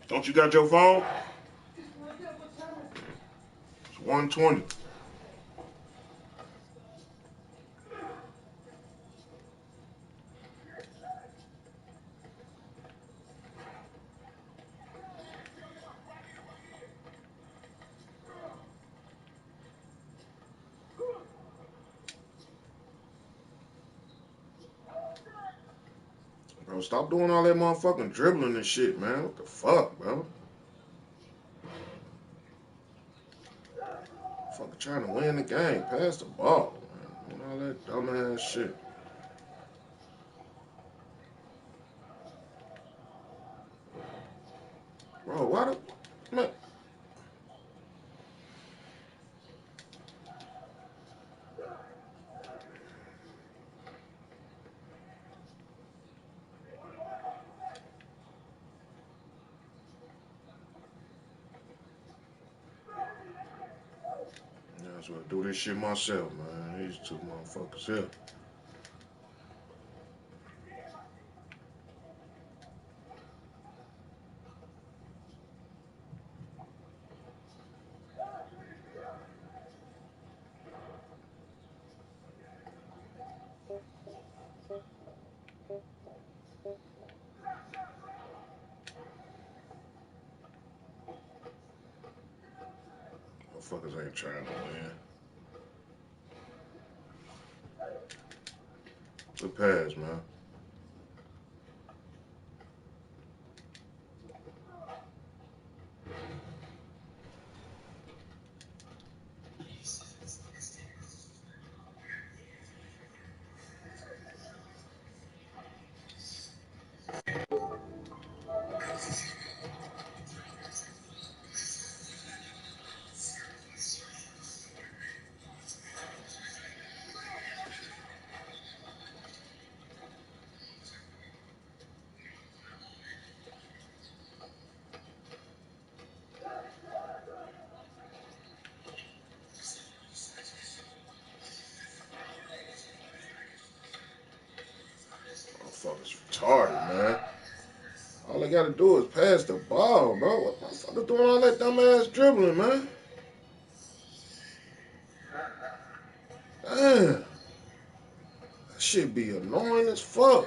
Don't you got your phone? It's 1:20. Bro, stop doing all that motherfucking dribbling and shit, man. What the fuck, bro? Fucking trying to win the game. Pass the ball, man. And all that dumbass shit. Bro, why the... Man. Yeah, that's what I do this shit myself, man. These two motherfuckers here. Motherfuckers ain't trying to win. Good pass, man. Motherfuckers retarded, man. All they gotta do is pass the ball, bro. What motherfuckers doing all that dumbass dribbling, man? Damn. That shit be annoying as fuck.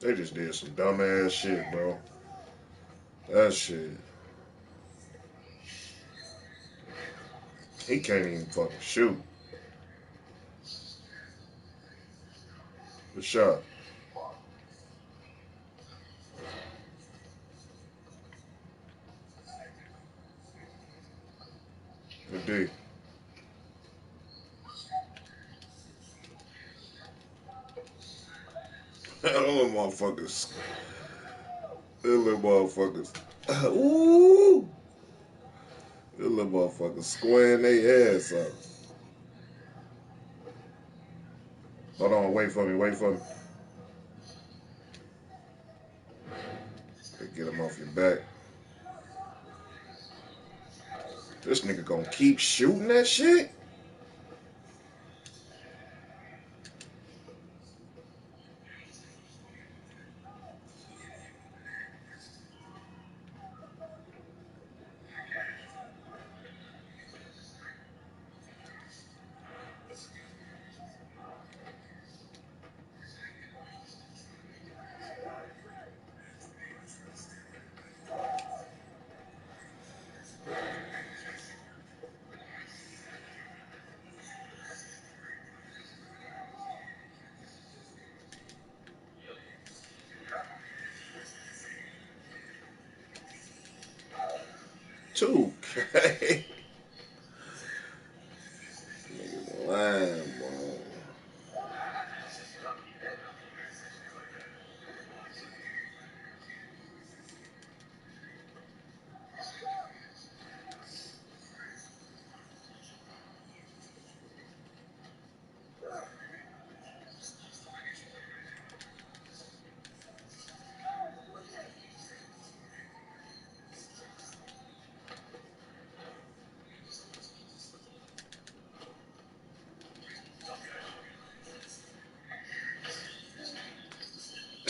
They just did some dumbass shit, bro. That shit. He can't even fucking shoot. Good shot. Good D. Them motherfuckers. Them little motherfuckers. Ooh. Them little motherfuckers squaring their ass up. Hold on, wait for me, wait for me. Get him off your back. This nigga gonna keep shooting that shit? 2K. Niggas lying, bro.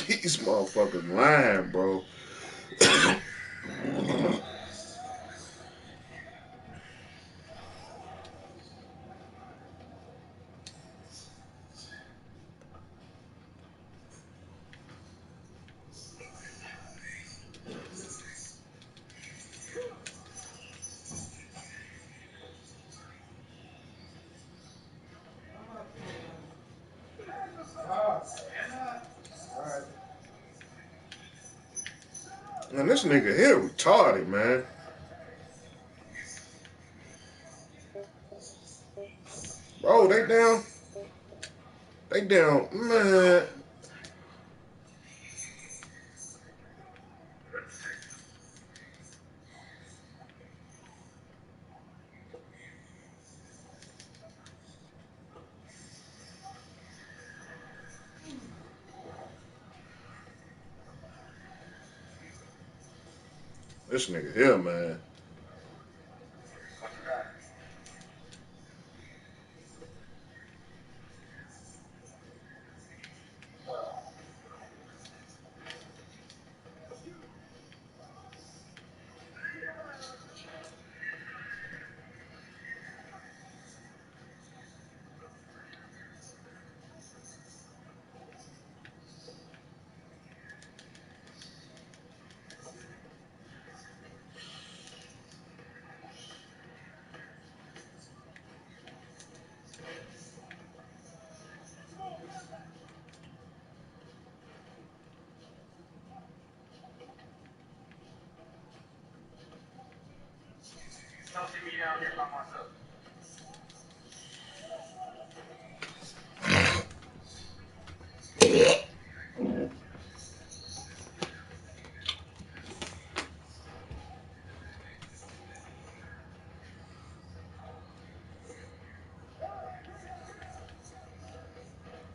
These motherfuckers lying, bro. Man, this nigga here retarded, man. Bro, they down. They down, man. This nigga here, man.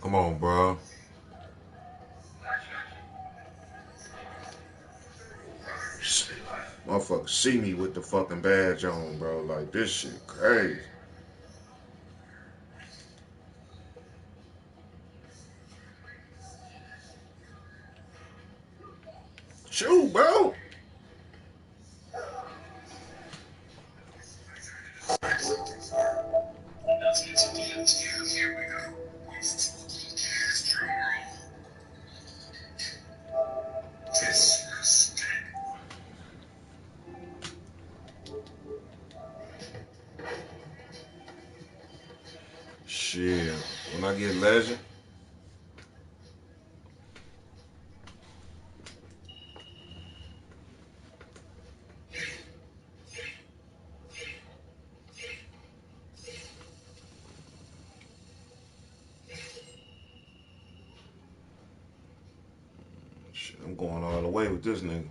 Come on, bro. Motherfuckers see me with the fucking badge on, bro. Like, this shit crazy. Shoot, bro. Shit. When I get legend. Shit, I'm going all the way with this nigga.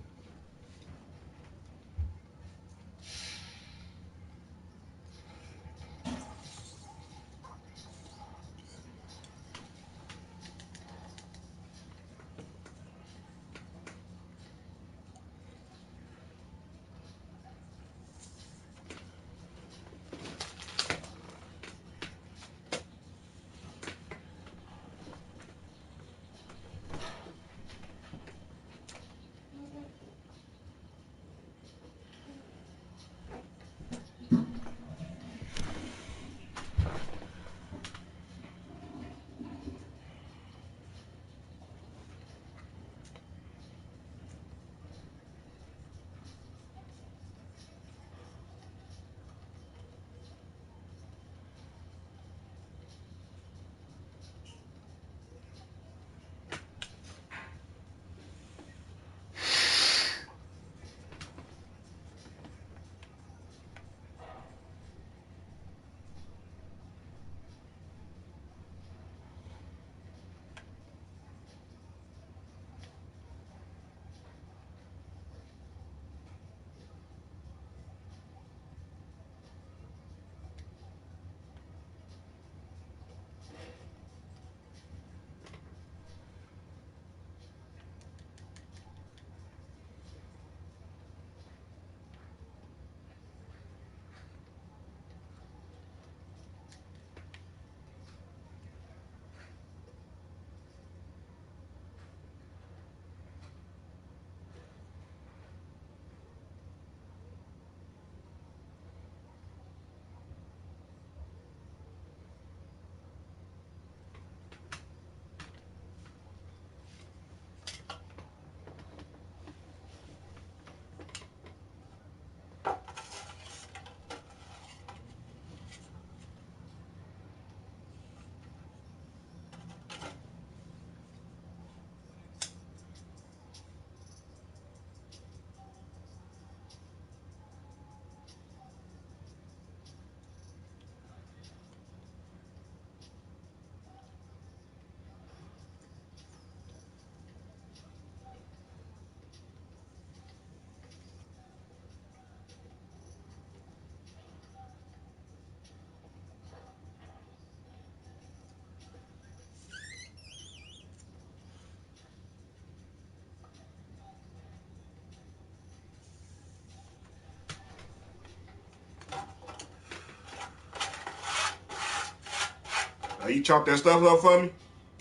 you chop that stuff up for me?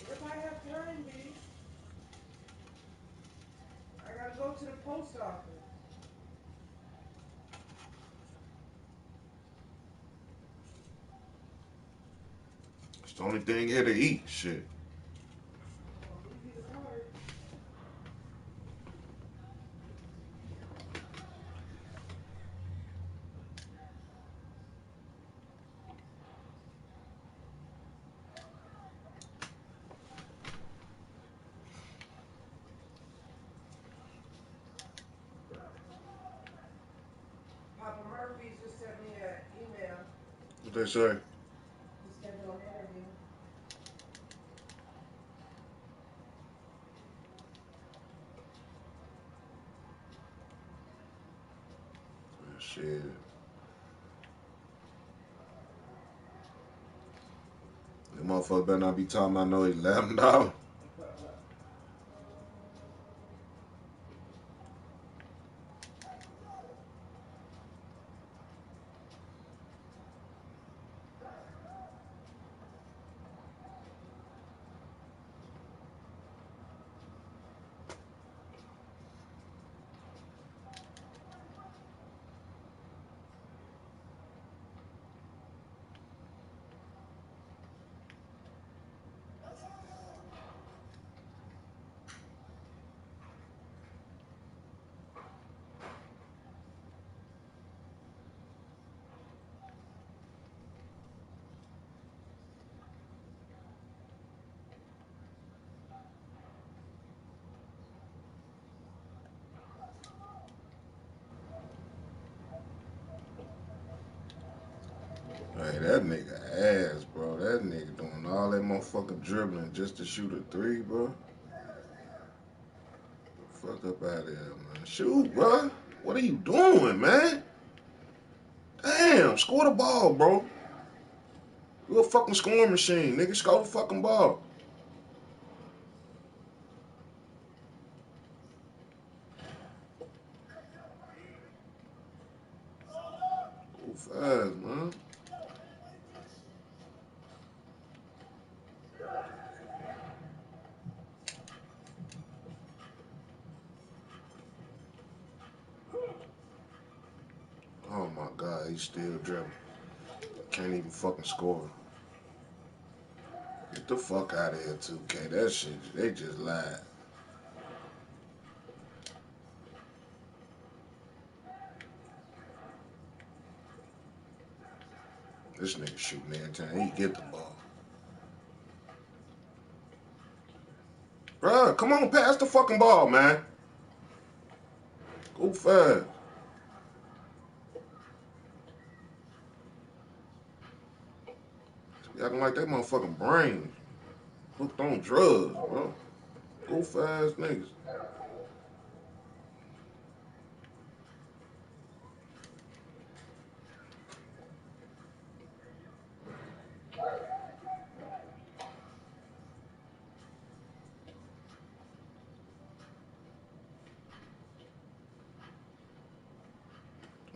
If I have time, B. I gotta go to the post office. It's the only thing here to eat. Shit. I'll leave you the card. Papa Murphy's just sent me an email. What they say? To schedule an interview. Shit. The motherfucker better not be talking about no $11. Hey, that nigga ass, bro. That nigga doing all that motherfucking dribbling just to shoot a three, bro. Fuck up out of here, man. Shoot, bro. What are you doing, man? Damn, score the ball, bro. You a fucking scoring machine, nigga. Score the fucking ball. Go fast, man. Oh my God, he's still dribbling. Can't even fucking score. Get the fuck out of here, 2K. That shit, they just lied. This nigga shooting every time he get the ball. Bruh, come on, pass the fucking ball, man. Go fast. They acting like they motherfucking brains hooked on drugs, bro. Go fast niggas.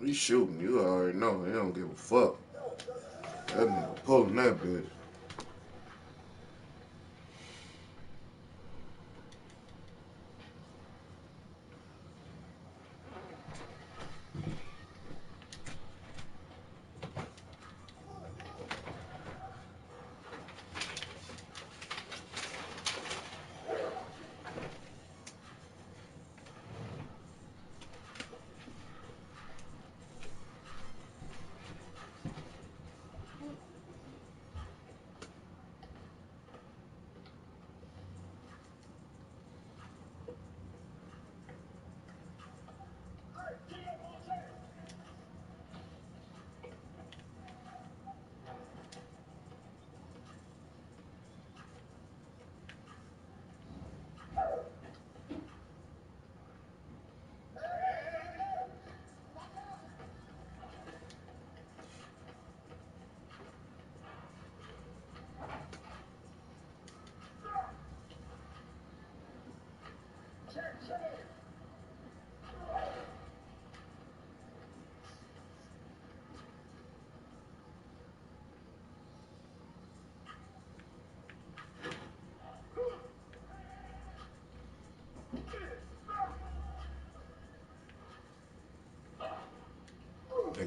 He shooting, you already know. He don't give a fuck. That nigga pulling that bitch.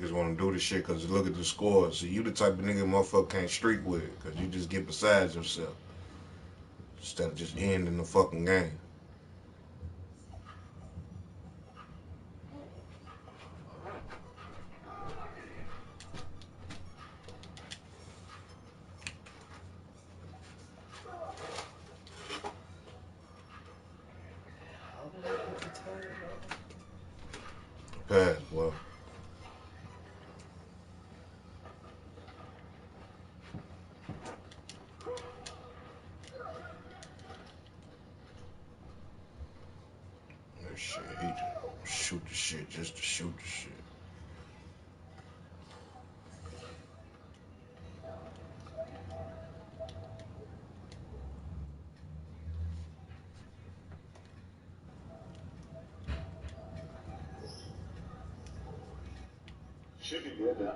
niggas want to do this shit because look at the scores. So you the type of nigga motherfucker can't streak with because you just get beside yourself instead of just ending the fucking game. Pass, well. That shit, he shoot the shit just to shoot the shit. Should be good now.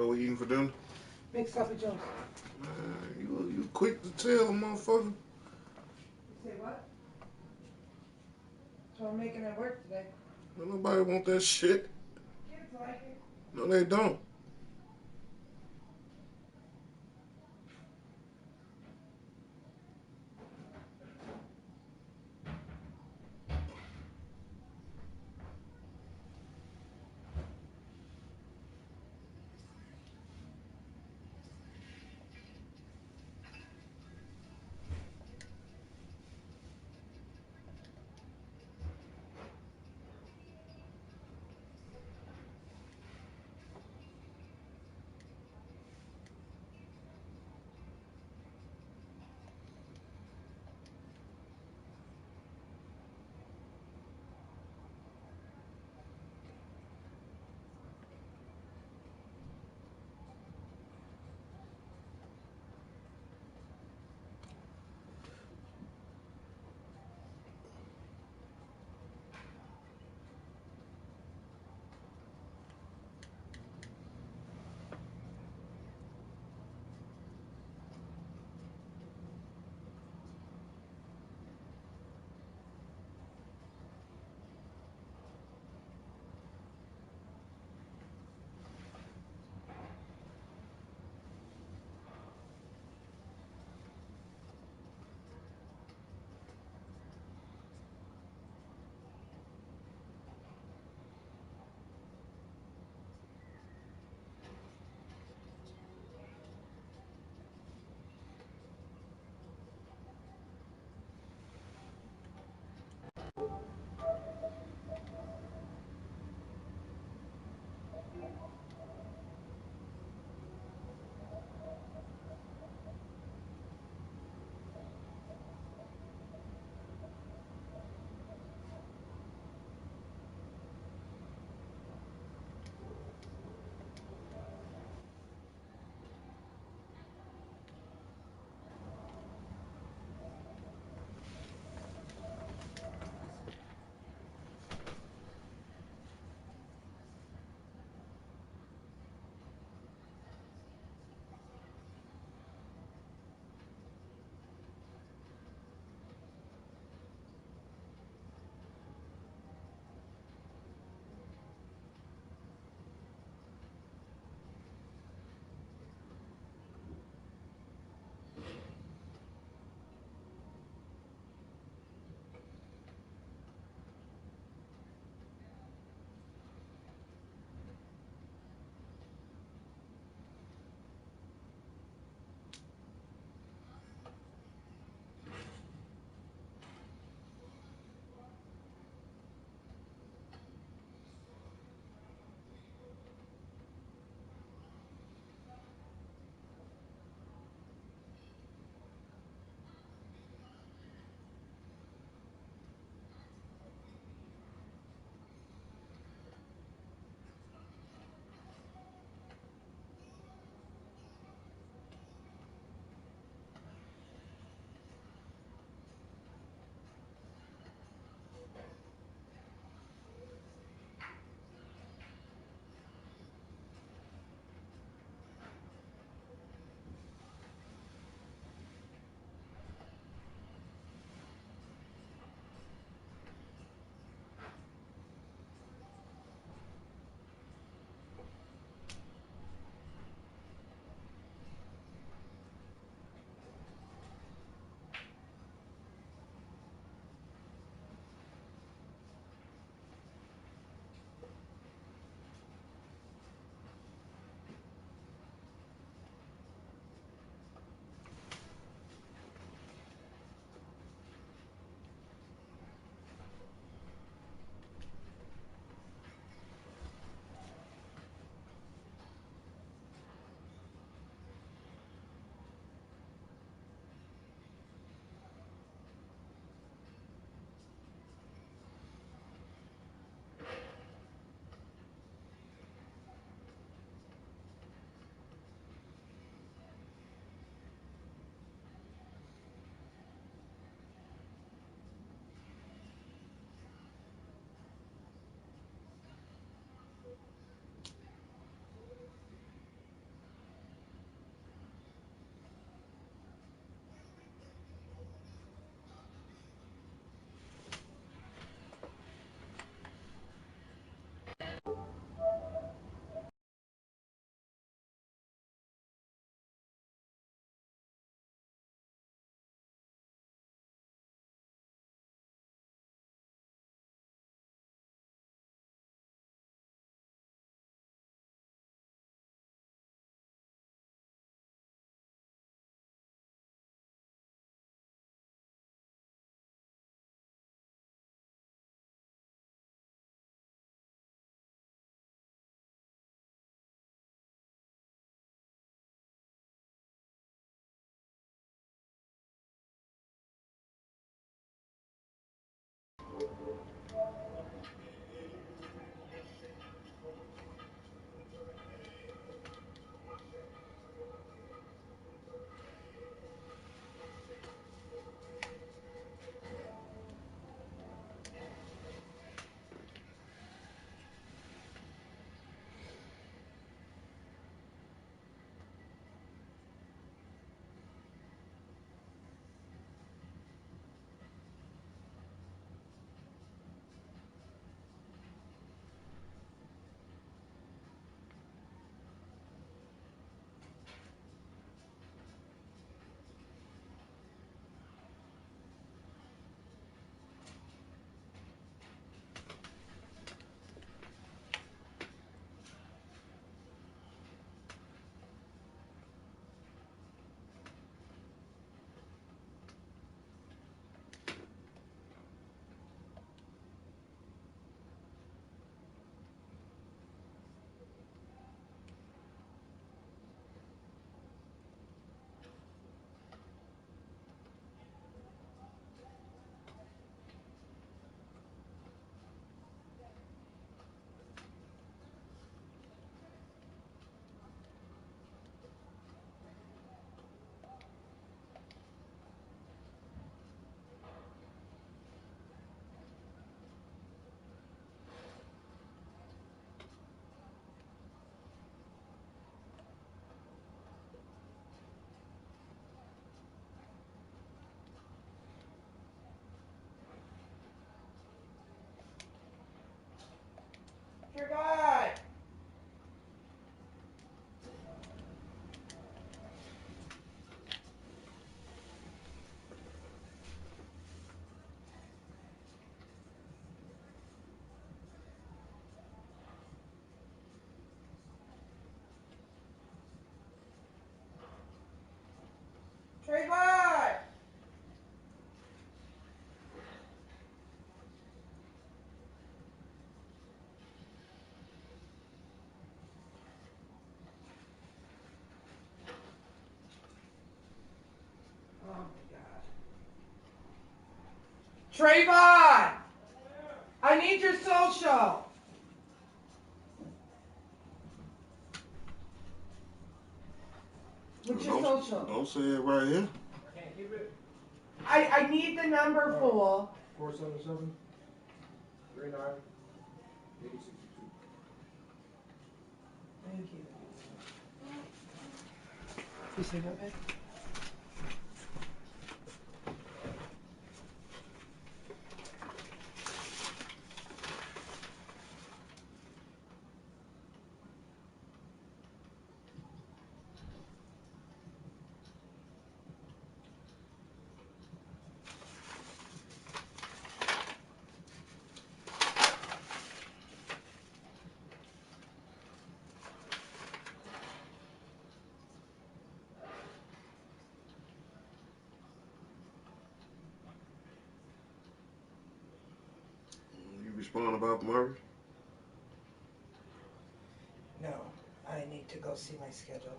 What we eating for dinner? Mixed up with yours. Man, you quick to tell, motherfucker. You say what? So I'm making it work today. Don't nobody want that shit. Kids like it. No, they don't. Trayvon! Oh my God. Trayvon! I need your social. What's your social? Don't say it right here. I can't keep it. I need the number, fool. 477 39 8062. Thank you. You say no, babe? You respond about Murray? No, I need to go see my schedule.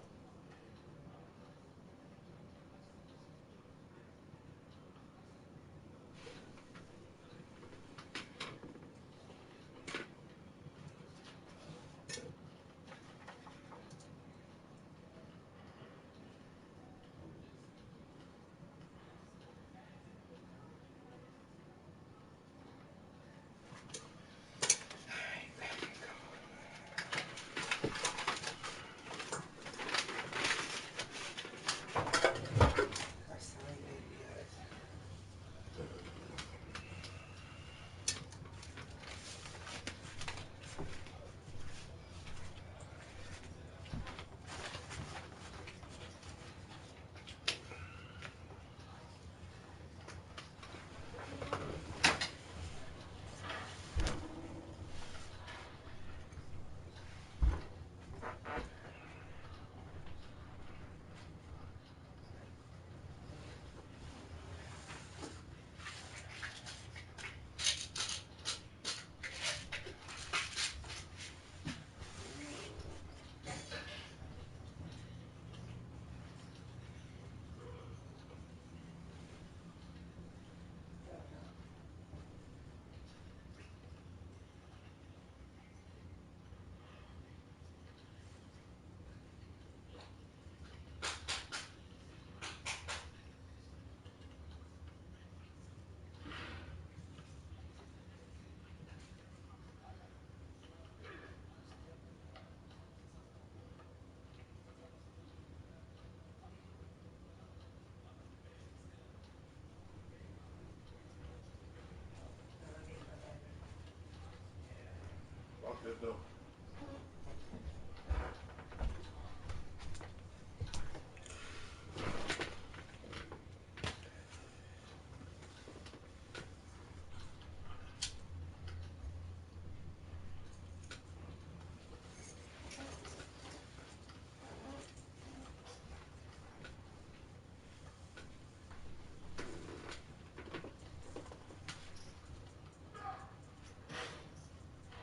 Lock that door.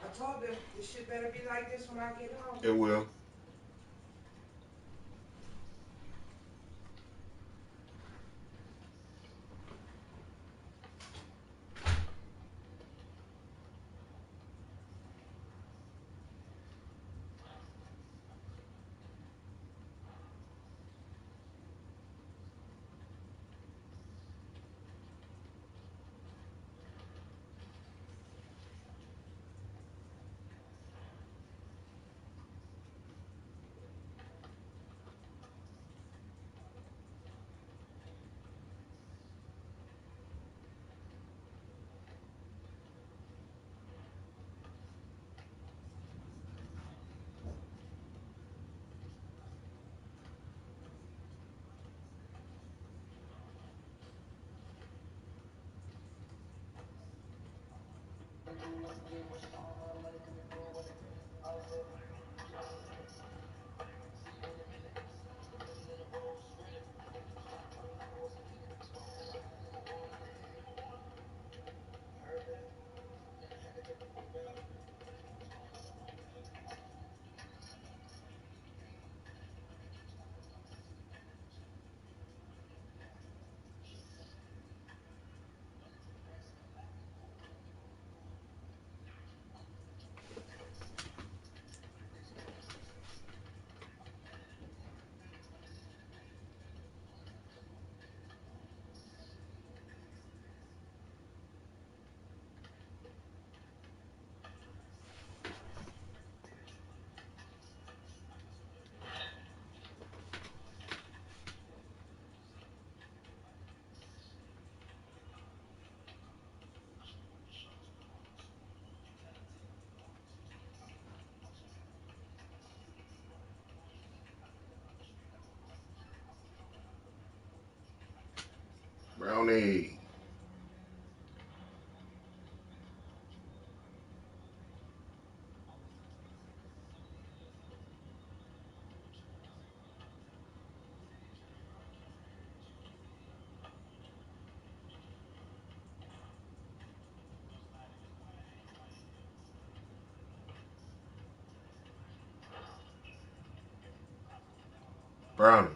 I told them this shit better be like this when I get home. It will. Brownie. Brownie.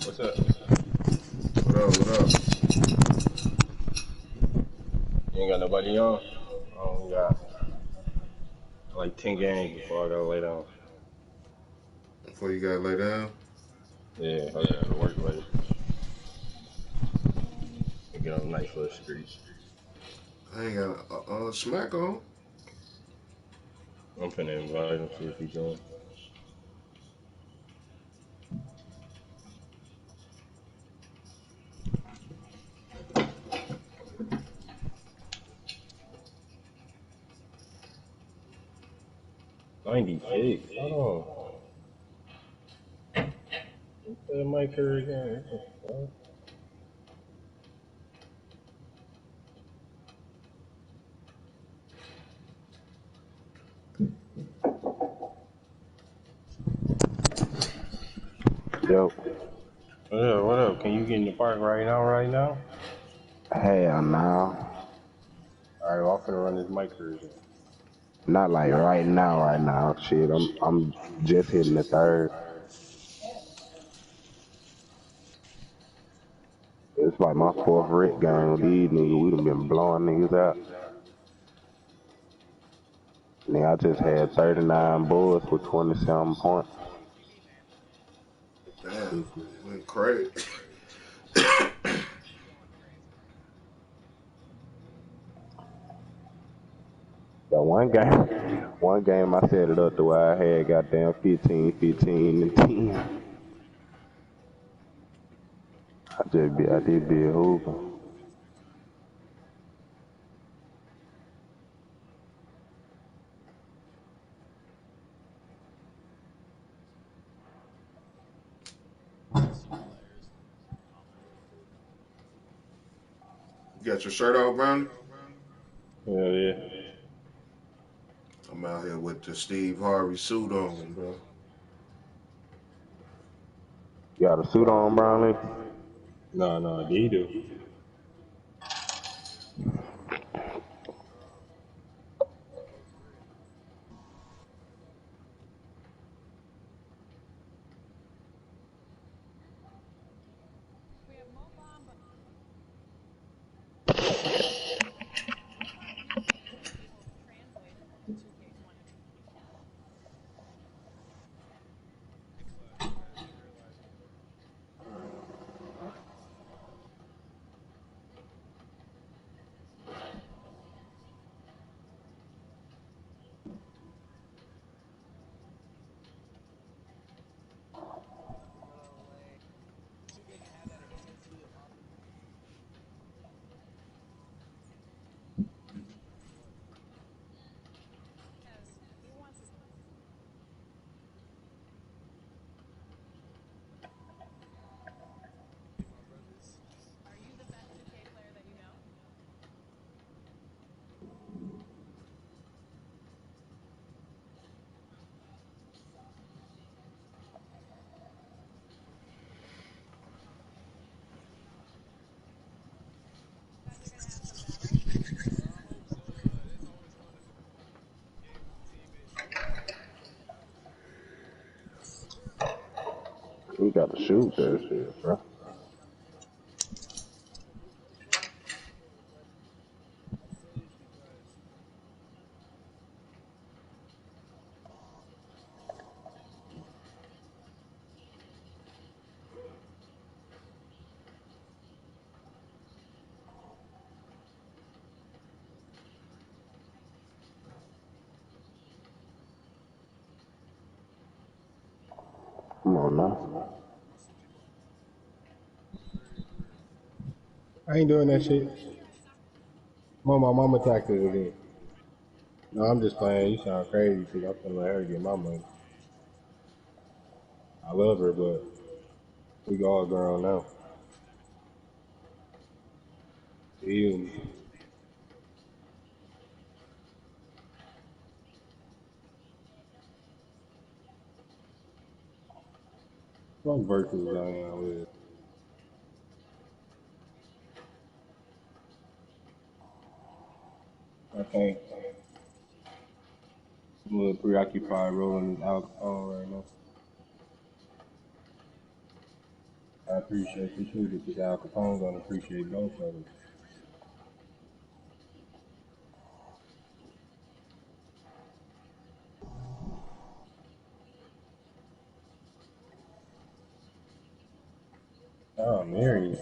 What's up? What up? What up? You ain't got nobody on? I only got like 10 games before I gotta lay down. Before you gotta lay down? Yeah, I gotta go to work later. And get on a nice little streak. I ain't got a smack on. I'm finna invite him, see if he join. $96. Hold on. What's that mic here again? Yo, What up? Can you get in the park right now? hell no. Alright, well, I'm finna run this mic here again. Not like right now. Shit, I'm just hitting the third. It's like my fourth Rick game with these niggas. We done been blowing niggas out. Nigga, I just had 39 bulls with 27 points. Damn. Went crazy. But one game I set it up the way I had goddamn 15, 15, and 10. I did be a hooper. You got your shirt off, Brownie? Hell yeah. I'm out here with the Steve Harvey suit on, bro. You got a suit on, Brownlee? No, he do. We gotta shoot that shit, bro. on now. I ain't doing that shit. My mama taxes again. No, I'm just playing. You sound crazy because I'm finna let her get my money. I love her, but we all grown now. You, what verses I am with? I can't. I'm a little preoccupied rolling this alcohol right now. I appreciate you too, but this Al Capone's gonna appreciate both of us. Oh, Mary.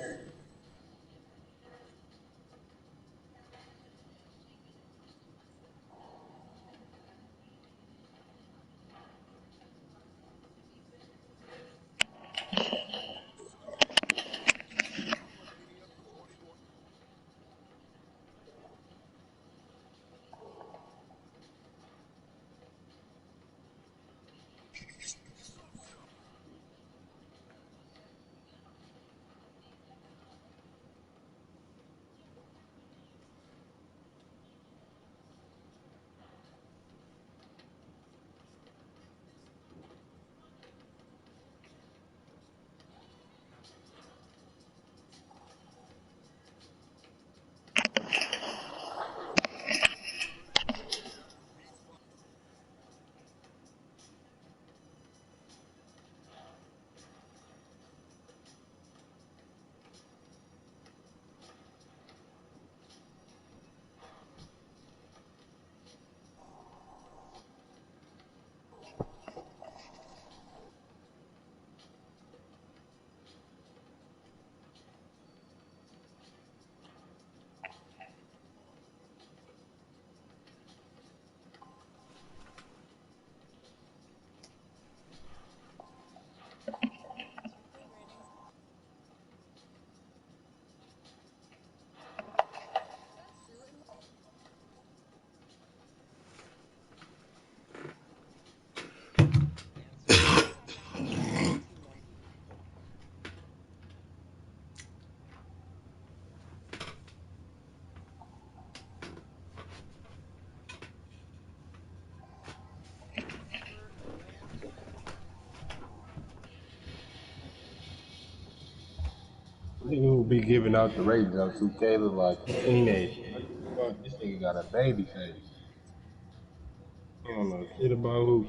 Nigga who be giving out the ratings on 2K look like a teenager. What the fuck? This nigga got a baby face. He don't know shit about who.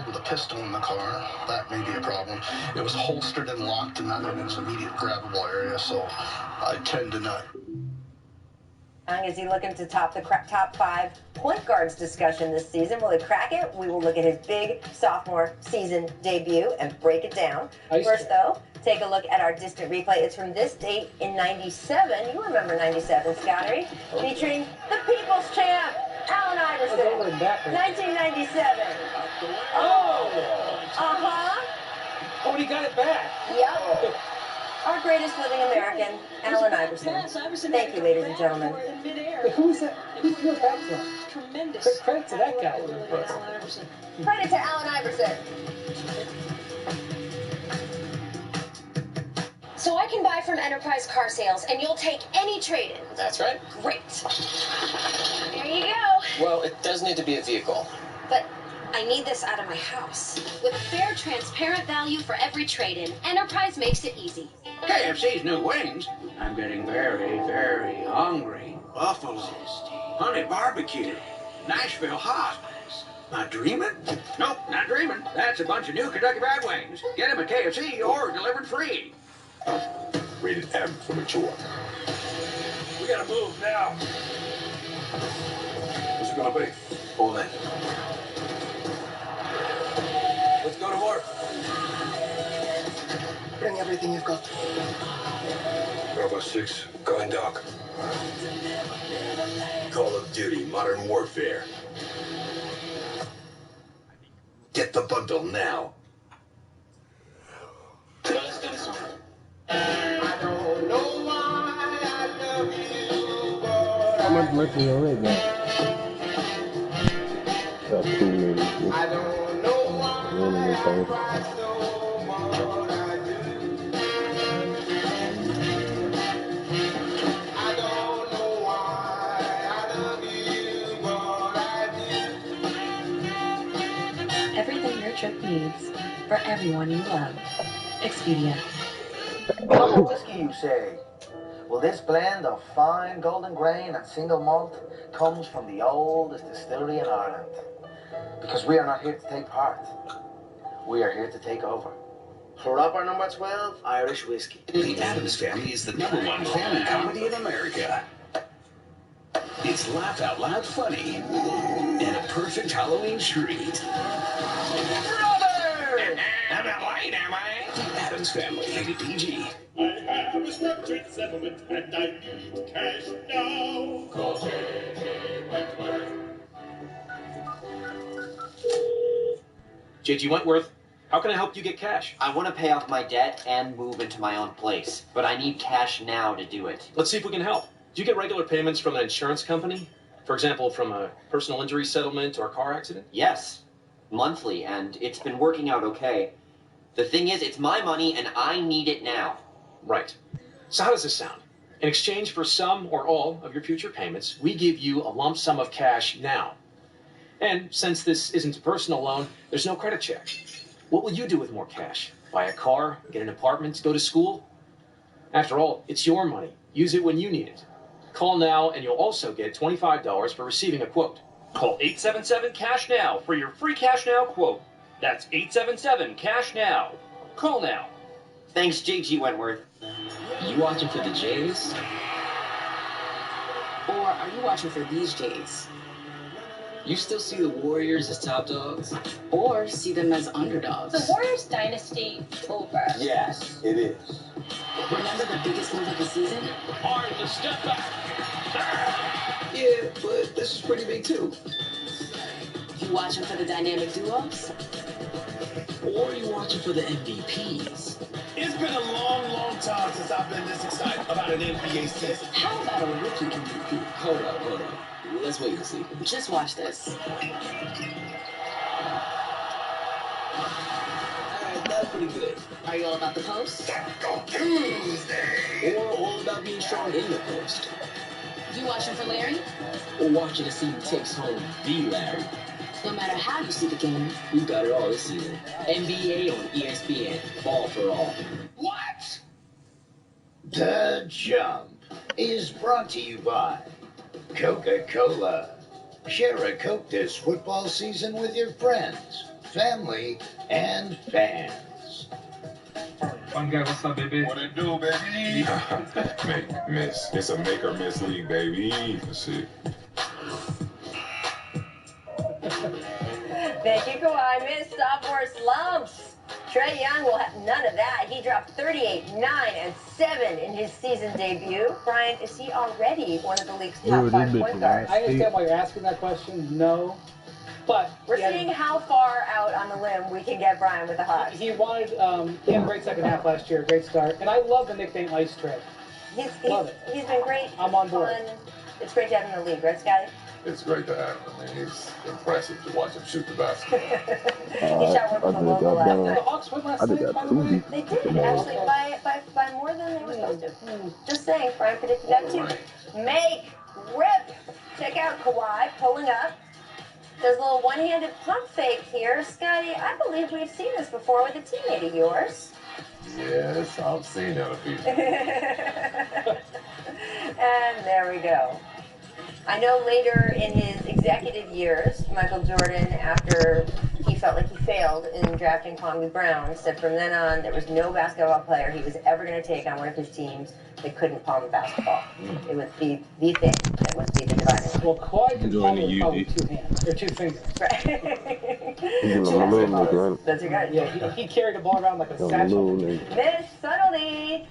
With a pistol in the car, that may be a problem. It was holstered and locked and not in its immediate grabbable area, so I tend to not. Is he looking to top the top 5 point guards discussion this season? Will he crack it? We will look at his big sophomore season debut and break it down. First, though, take a look at our distant replay. It's from this date in '97. You remember '97, Scottery? Featuring the People's Champ, Allen Iverson. 1997. Oh! Uh-huh. Oh, and he got it back. Yep. Our greatest living American, Allen Iverson. Thank you, ladies and gentlemen. But who's that? Who's that from? Tremendous. Credit to that guy. Credit to Allen Iverson. So I can buy from Enterprise Car Sales, and you'll take any trade-in. That's right. Great. There you go. Well, it does need to be a vehicle. But I need this out of my house. With fair, transparent value for every trade-in, Enterprise makes it easy. KFC's new wings. I'm getting very, very hungry. Buffalo, honey barbecue, Nashville hot. Not dreaming? Nope, not dreaming. That's a bunch of new Kentucky Fried Wings. Get them at KFC or delivered free. Rated M for mature. We gotta move now. What's it gonna be? Hold in. Let's go to work. Bring everything you've got. Bravo 6, going dark. Call of Duty Modern Warfare. Get the bundle now. How much left in your leg now? That's 2 minutes. I don't know why I cry so much. I don't know why I love you, but I do. Everything your trip needs for everyone you love. Expedia. Double whiskey, you say? Well, this blend of fine golden grain and single malt comes from the oldest distillery in Ireland. Because we are not here to take part. We are here to take over. For up our number 12, Irish whiskey. The Addams Family is the #1 family comedy in America. It's laugh out loud funny and a perfect Halloween treat. Brother! I'm not lying, am I? The Addams Family, rated PG. I have a structured settlement and I need cash now. Call J.G. Wentworth. J.G. Wentworth, how can I help you get cash? I want to pay off my debt and move into my own place, but I need cash now to do it. Let's see if we can help. Do you get regular payments from an insurance company? For example, from a personal injury settlement or a car accident? Yes, monthly, and it's been working out okay. The thing is, it's my money and I need it now. Right. So how does this sound? In exchange for some or all of your future payments, we give you a lump sum of cash now. And since this isn't a personal loan, there's no credit check. What will you do with more cash? Buy a car, get an apartment, go to school? After all, it's your money. Use it when you need it. Call now and you'll also get $25 for receiving a quote. Call 877-CASH-NOW for your free Cash Now quote. That's 877-CASH-NOW. Call now. Thanks, J.G. Wentworth. You watching for the Jays? Or are you watching for these Jays? You still see the Warriors as top dogs? Or see them as underdogs? The Warriors dynasty over. Yes, it is. Remember the biggest move of the season? Hard to step back. Yeah, but this is pretty big too. You watching for the dynamic duos? Or are you watching for the MVPs? It's been a long, long time since I've been this excited about an NBA season. How about a rookie MVP? Hold up. Let's wait and see. Just watch this. Alright, that's pretty good. Are you all about the post? Taco Tuesday. Or all about being strong in the post. You watching for Larry? Or watching to see who takes home the Larry. No matter how you see the game. We've got it all this season. NBA on ESPN. Ball for all. What? The Jump is brought to you by Coca-Cola. Share a Coke this football season with your friends, family, and fans. Fun guy, what's up, baby? What it do, baby? Make, miss. It's a make or miss league, baby. Shit. Thank you, Kawhi. Missed sophomore slumps. Trae Young will have none of that. He dropped 38, 9, and 7 in his season debut. Brian, is he already one of the league's top 5 point guards? I understand why you're asking that question. No. But we're seeing how far out on the limb we can get Brian with the Hawks. He wanted, he had a great second half last year, great start. And I love the nickname Ice Trae. He's been great. I'm on board. Fun. It's great to have him in the league, right, Scotty? It's great to have him. I mean, it's impressive to watch him shoot the basketball. He shot one from the logo last night. The Hawks won last night, by the way. They did, actually, by more than they were supposed to. Just saying, Brian predicted that too. Make, rip. Check out Kawhi pulling up. Does a little one-handed pump fake here. Scotty, I believe we've seen this before with a teammate of yours. Yes, I've seen that a few times. And there we go. I know later in his executive years, Michael Jordan, after he felt like he failed in drafting Kwame Brown, said from then on there was no basketball player he was ever going to take on one of his teams that couldn't palm the basketball. It would be the thing that would be the dividing line. Well, Kawhi can palm it probably 2 hands, or 2 fingers. Right. That's your guy. Yeah, he carried the ball around like a satchel. Miss subtlety.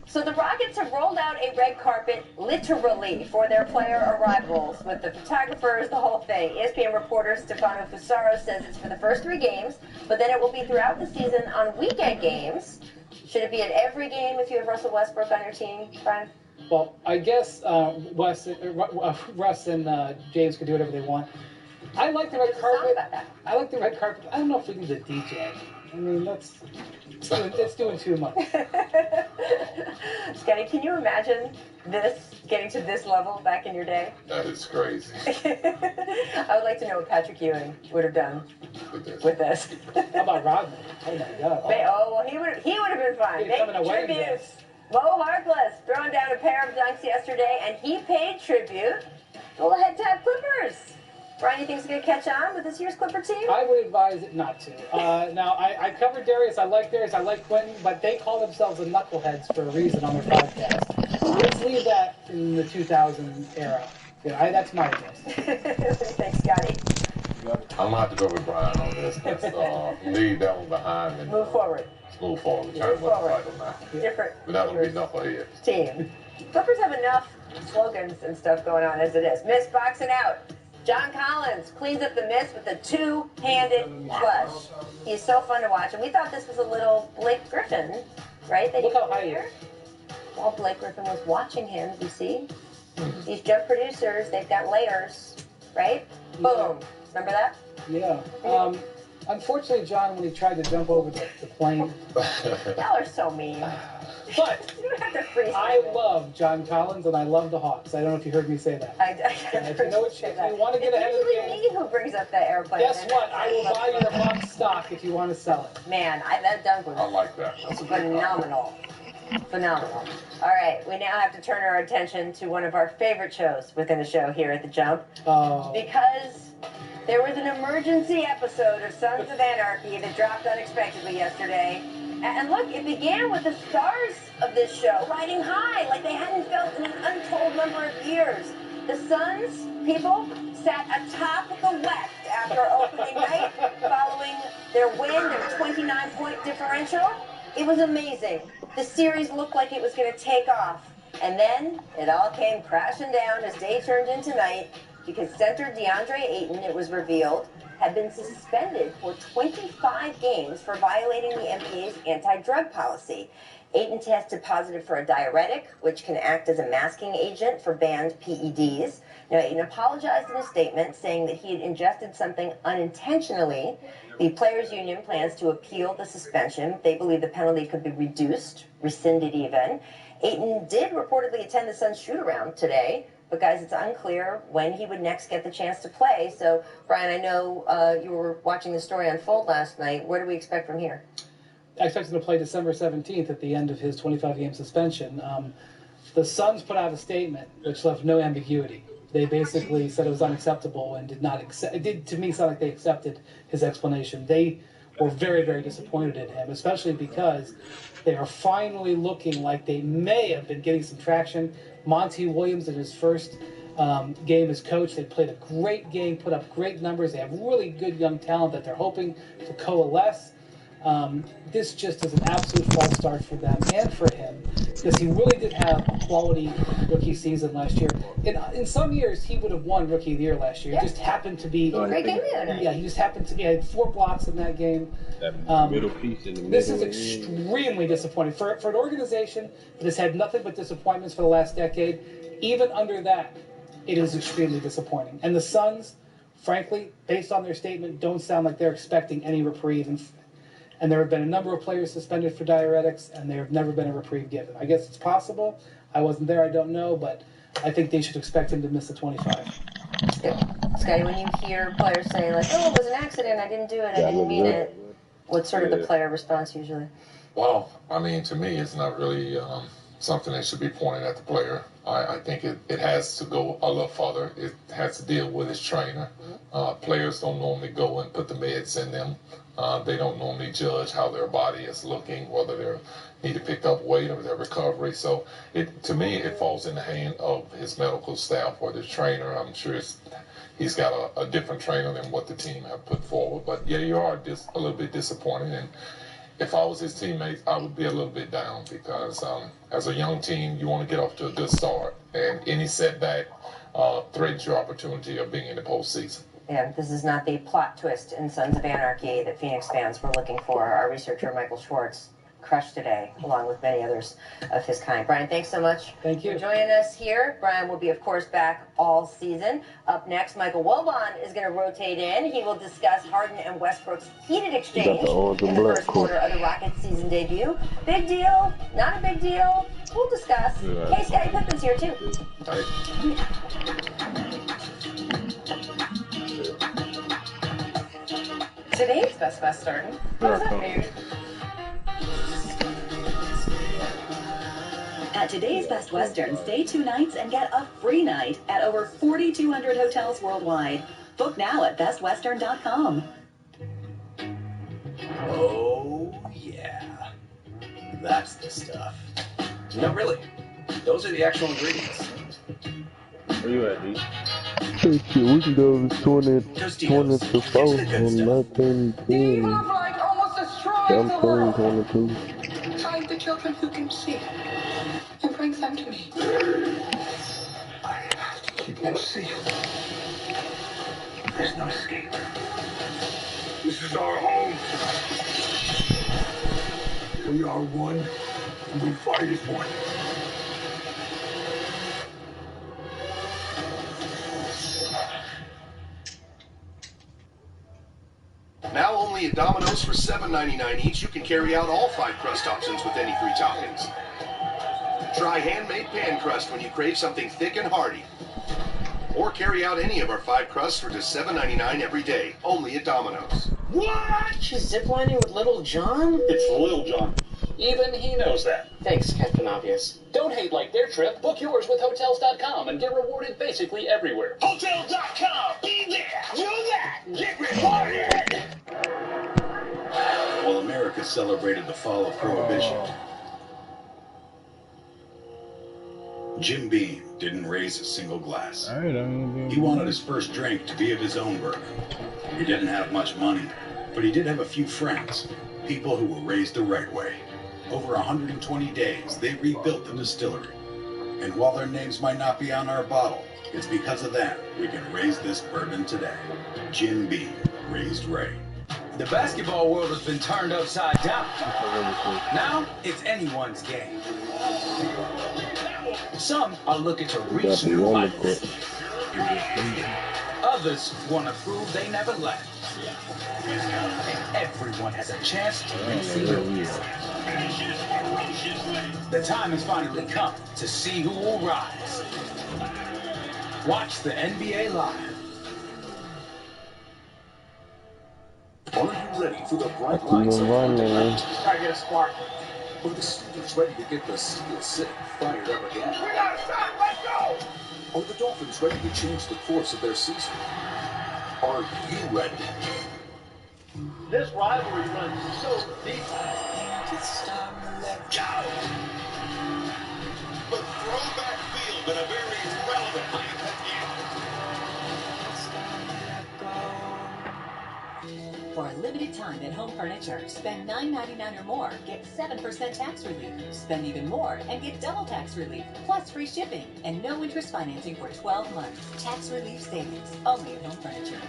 So the Rockets have rolled out a red carpet, literally, for their player arrivals, with the photographers, the whole thing. ESPN reporter Stefano Fusaro says it's for the first 3 games, but then it will be throughout the season on weekend games. Should it be at every game if you have Russell Westbrook on your team, Brian? Well, I guess Russ and James can do whatever they want. I like the red carpet. I like the red carpet. I don't know if we need a DJ. I mean, it's doing too much. Scotty, can you imagine this getting to this level back in your day? That is crazy. I would like to know what Patrick Ewing would have done with this. How about Rodman? Oh my God. Oh well, he would have been fine. Make tributes. Mo Harkless throwing down a pair of dunks yesterday, and he paid tribute. Go ahead, Tab Clippers. Brian, you think he's going to catch on with this year's Clipper team? I would advise it not to. Now, I covered Darius. I like Darius. I like Quentin. But they call themselves the Knuckleheads for a reason on their podcast. Let's leave that in the 2000 era. Yeah, that's my guess. Thanks, Scotty. I'm going to have to go with Brian on this. Let's leave that one behind and move forward. Move forward. Try to win the title now. Different. But that would be knucklehead. Team. Clippers have enough slogans and stuff going on as it is. Miss boxing out. John Collins cleans up the miss with a 2-handed flush. He's so fun to watch. And we thought this was a little Blake Griffin, right? That look how high he is. While Blake Griffin was watching him, you see? These jump producers, they've got layers, right? Yeah. Boom. Remember that? Yeah. Unfortunately, John, when he tried to jump over the plane. Y'all are so mean. But you don't have to freeze. I love John Collins and I love the Hawks. I don't know if you heard me say that. If you know what, if you want to get ahead of the game, it's usually me who brings up the airplane. Guess what? I will buy your Hawks stock if you want to sell it. Man, that dunk was I like that. That's phenomenal. Phenomenal. All right, we now have to turn our attention to one of our favorite shows within the show here at The Jump. Oh. Because there was an emergency episode of Sons of Anarchy that dropped unexpectedly yesterday. And look, it began with the stars of this show riding high like they hadn't felt in an untold number of years. The Suns people sat atop the West after opening night following their win, their 29-point differential. It was amazing. The series looked like it was going to take off. And then it all came crashing down as day turned into night. because center DeAndre Ayton, it was revealed, had been suspended for 25 games for violating the NBA's anti-drug policy. Ayton tested positive for a diuretic, which can act as a masking agent for banned PEDs. Now, Ayton apologized in a statement, saying that he had ingested something unintentionally. The Players Union plans to appeal the suspension. They believe the penalty could be reduced, rescinded even. Ayton did reportedly attend the Suns shoot-around today, but guys, it's unclear when he would next get the chance to play. So, Brian, I know you were watching the story unfold last night. What do we expect from here? I expect him to play December 17th at the end of his 25-game suspension. The Suns put out a statement which left no ambiguity. They basically said it was unacceptable and did not accept. It did, to me, sound like they accepted his explanation. They were very, very disappointed in him, especially because they are finally looking like they may have been getting some traction. Monty Williams in his first game as coach, they played a great game, put up great numbers. They have really good young talent that they're hoping to coalesce. This just is an absolute false start for them and for him, because he really did have a quality rookie season last year. In some years, he would have won Rookie of the Year last year. It just happened to be... Great game the other night. Yeah, he just happened to... He had 4 blocks in that game. That middle piece in the middle. This is extremely disappointing. For an organization that has had nothing but disappointments for the last decade, even under that, it is extremely disappointing. And the Suns, frankly, based on their statement, don't sound like they're expecting any reprieve. And there have been a number of players suspended for diuretics, and there have never been a reprieve given. I guess it's possible. I wasn't there, I don't know, but I think they should expect him to miss the 25. Yeah. Scotty, when you hear players saying, like, oh, it was an accident, I didn't do it, I didn't mean it, what's sort of the player response usually? Well, I mean, to me, it's not really something that should be pointed at the player. I think it has to go a little further. It has to deal with his trainer. Players don't normally go and put the meds in them. They don't normally judge how their body is looking, whether they need to pick up weight or their recovery. So to me, it falls in the hand of his medical staff or the trainer. I'm sure he's got a different trainer than what the team have put forward. But yeah, you are a little bit disappointed. And if I was his teammate, I would be a little bit down because as a young team, you want to get off to a good start. And any setback threatens your opportunity of being in the postseason. Yeah, this is not the plot twist in Sons of Anarchy that Phoenix fans were looking for. Our researcher, Michael Schwartz, crushed today, along with many others of his kind. Brian, thanks so much for joining us here. Brian will be, of course, back all season. Up next, Michael Wilbon is going to rotate in. He will discuss Harden and Westbrook's heated exchange in the first quarter of the Rockets' season debut. Big deal? Not a big deal? We'll discuss. Hey, Scottie Pippen's here, too. Today's Best starting. What does that mean? At today's Best Western, stay 2 nights and get a free night at over 4,200 hotels worldwide. Book now at bestwestern.com. Oh, yeah. That's the stuff. No, really. Those are the actual ingredients. Where you at, D? Hey, shit, we can go 20 to 4 on nothing. Like almost destroys I'm the world. 22. Find the children who can see and bring them to me. I have to keep them safe. There's no escape. This is our home. We are one, and we fight as one. Now only at Domino's for $7.99 each, you can carry out all 5 crust options with any 3 toppings. Try handmade pan crust when you crave something thick and hearty. Or carry out any of our 5 crusts for just $7.99 every day, only at Domino's. What? She's ziplining with Little John? It's Lil John. Even he knows that. Thanks, Captain Obvious. Don't hate like their trip. Book yours with Hotels.com and get rewarded basically everywhere. Hotels.com! Be there! Do that! Get rewarded! While America celebrated the fall of Prohibition, Jim Beam didn't raise a single glass. He wanted his first drink to be of his own bourbon. He didn't have much money, but he did have a few friends, people who were raised the right way. Over 120 days, they rebuilt the distillery. And while their names might not be on our bottle, it's because of them we can raise this bourbon today. Jim Beam, Raised Ray. The basketball world has been turned upside down. Now it's anyone's game. Some are looking to reach new heights. Others want to prove they never left. And everyone has a chance to reach the limits. The time has finally come to see who will rise. Watch the NBA Live. Are you ready for the bright lights of tonight? Try to get a spark. Are the Steelers ready to get the Steel City fired up again? We got a shot, let's go! Are the Dolphins ready to change the course of their season? Are you ready? This rivalry runs so deep. It's time to let go. The throwback field in a very relevant For a limited time at Home Furniture, spend $9.99 or more, get 7% tax relief. Spend even more and get double tax relief, plus free shipping and no interest financing for 12 months. Tax relief savings, only at Home Furniture.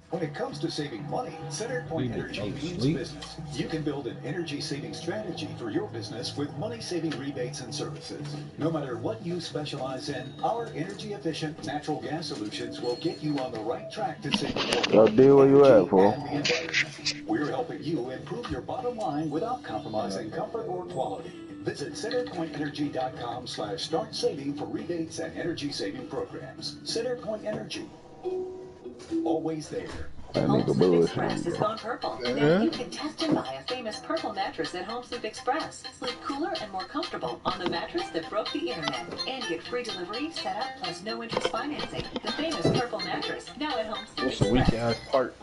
When it comes to saving money, CenterPoint Energy means business. You can build an energy-saving strategy for your business with money-saving rebates and services. No matter what you specialize in, our energy-efficient natural gas solutions will get you on the right track to save more money, where you at, fool? and the environment. We're helping you improve your bottom line without compromising comfort or quality. Visit CenterPointEnergy.com/start saving for rebates and energy-saving programs. CenterPoint Energy. Always there. That nigga Home Sleep Express has bullshit. gone purple. Now you can test and buy a famous purple mattress at Home Sleep Express. Sleep cooler and more comfortable on the mattress that broke the internet. And get free delivery, setup, plus no interest financing. The famous purple mattress, now at Home Sleep It's a weak ass part.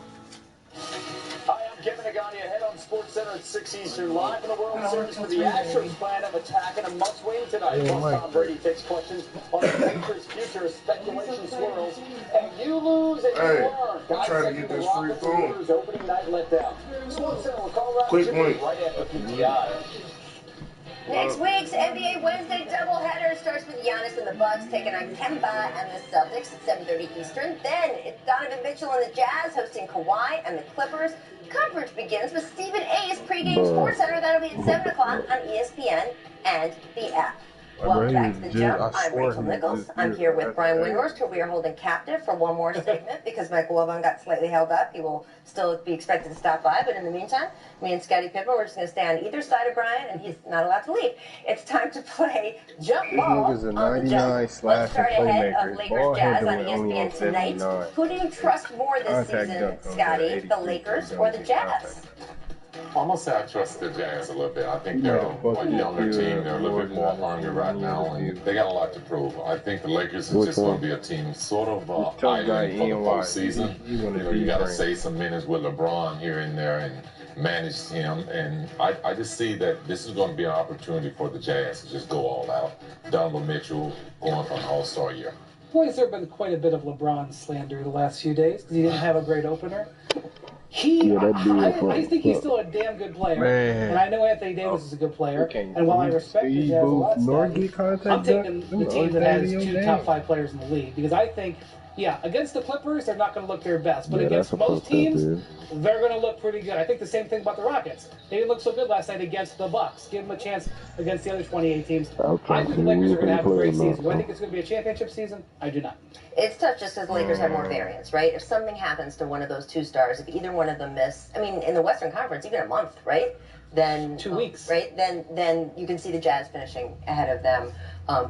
Hi, I'm Kevin Nagani, ahead on SportsCenter at 6 Eastern, live in the World Series with the Astros plan of attack and a must-win tonight. Plus, Tom Brady takes questions on the Patriots' future as speculation swirls. And you lose and you learn. I'm trying to get this free phone. Opening night letdown. SportsCenter will call Quick Jimmy link. right after PTI. Next week's NBA Wednesday doubleheader starts with Giannis and the Bucks taking on Kemba and the Celtics at 7:30 Eastern. Then it's Donovan Mitchell and the Jazz hosting Kawhi and the Clippers. Coverage begins with Stephen A's pregame SportsCenter. That'll be at 7 o'clock on ESPN and the app. Welcome back to The Jump. I'm Rachel Nichols. I'm here with Brian Windhorst, who we are holding captive for one more segment because Michael Wilbon got slightly held up. He will still be expected to stop by, but in the meantime, me and Scottie Pippen, we're just going to stay on either side of Brian, and he's not allowed to leave. It's time to play Jump Ball on The Jump. Let's start ahead of Lakers Jazz on ESPN tonight. Who do you trust more this season, Scottie, the Lakers or the Jazz? I'm gonna say I trust the Jazz a little bit. I think they're a younger team. They're a little bit more hungry right now, and they got a lot to prove. I think the Lakers is just going to be a team sort of island for the postseason. You got to save some minutes with LeBron here and there and manage him. And I just see that this is going to be an opportunity for the Jazz to just go all out. Donovan Mitchell going for an All-Star year. Boy, has there been quite a bit of LeBron slander the last few days because he didn't have a great opener. I think he's still a damn good player, and I know Anthony Davis is a good player. And while I respect the Jazz a lot, I'm taking the team that has two top 5 players in the league because I think, against the Clippers they're not going to look their best, but against most teams they're going to look pretty good. I think the same thing about the Rockets. They didn't look so good last night against the Bucks. Give them a chance against the other 28 teams. I think the Lakers are going to have a great season. Do I think it's going to be a championship season? I do not. It's tough just because the Lakers have more variance, right? If something happens to one of those two stars, if either one of them miss, I mean, in the Western Conference, even a month, right? Then 2 weeks, right? Then you can see the Jazz finishing ahead of them.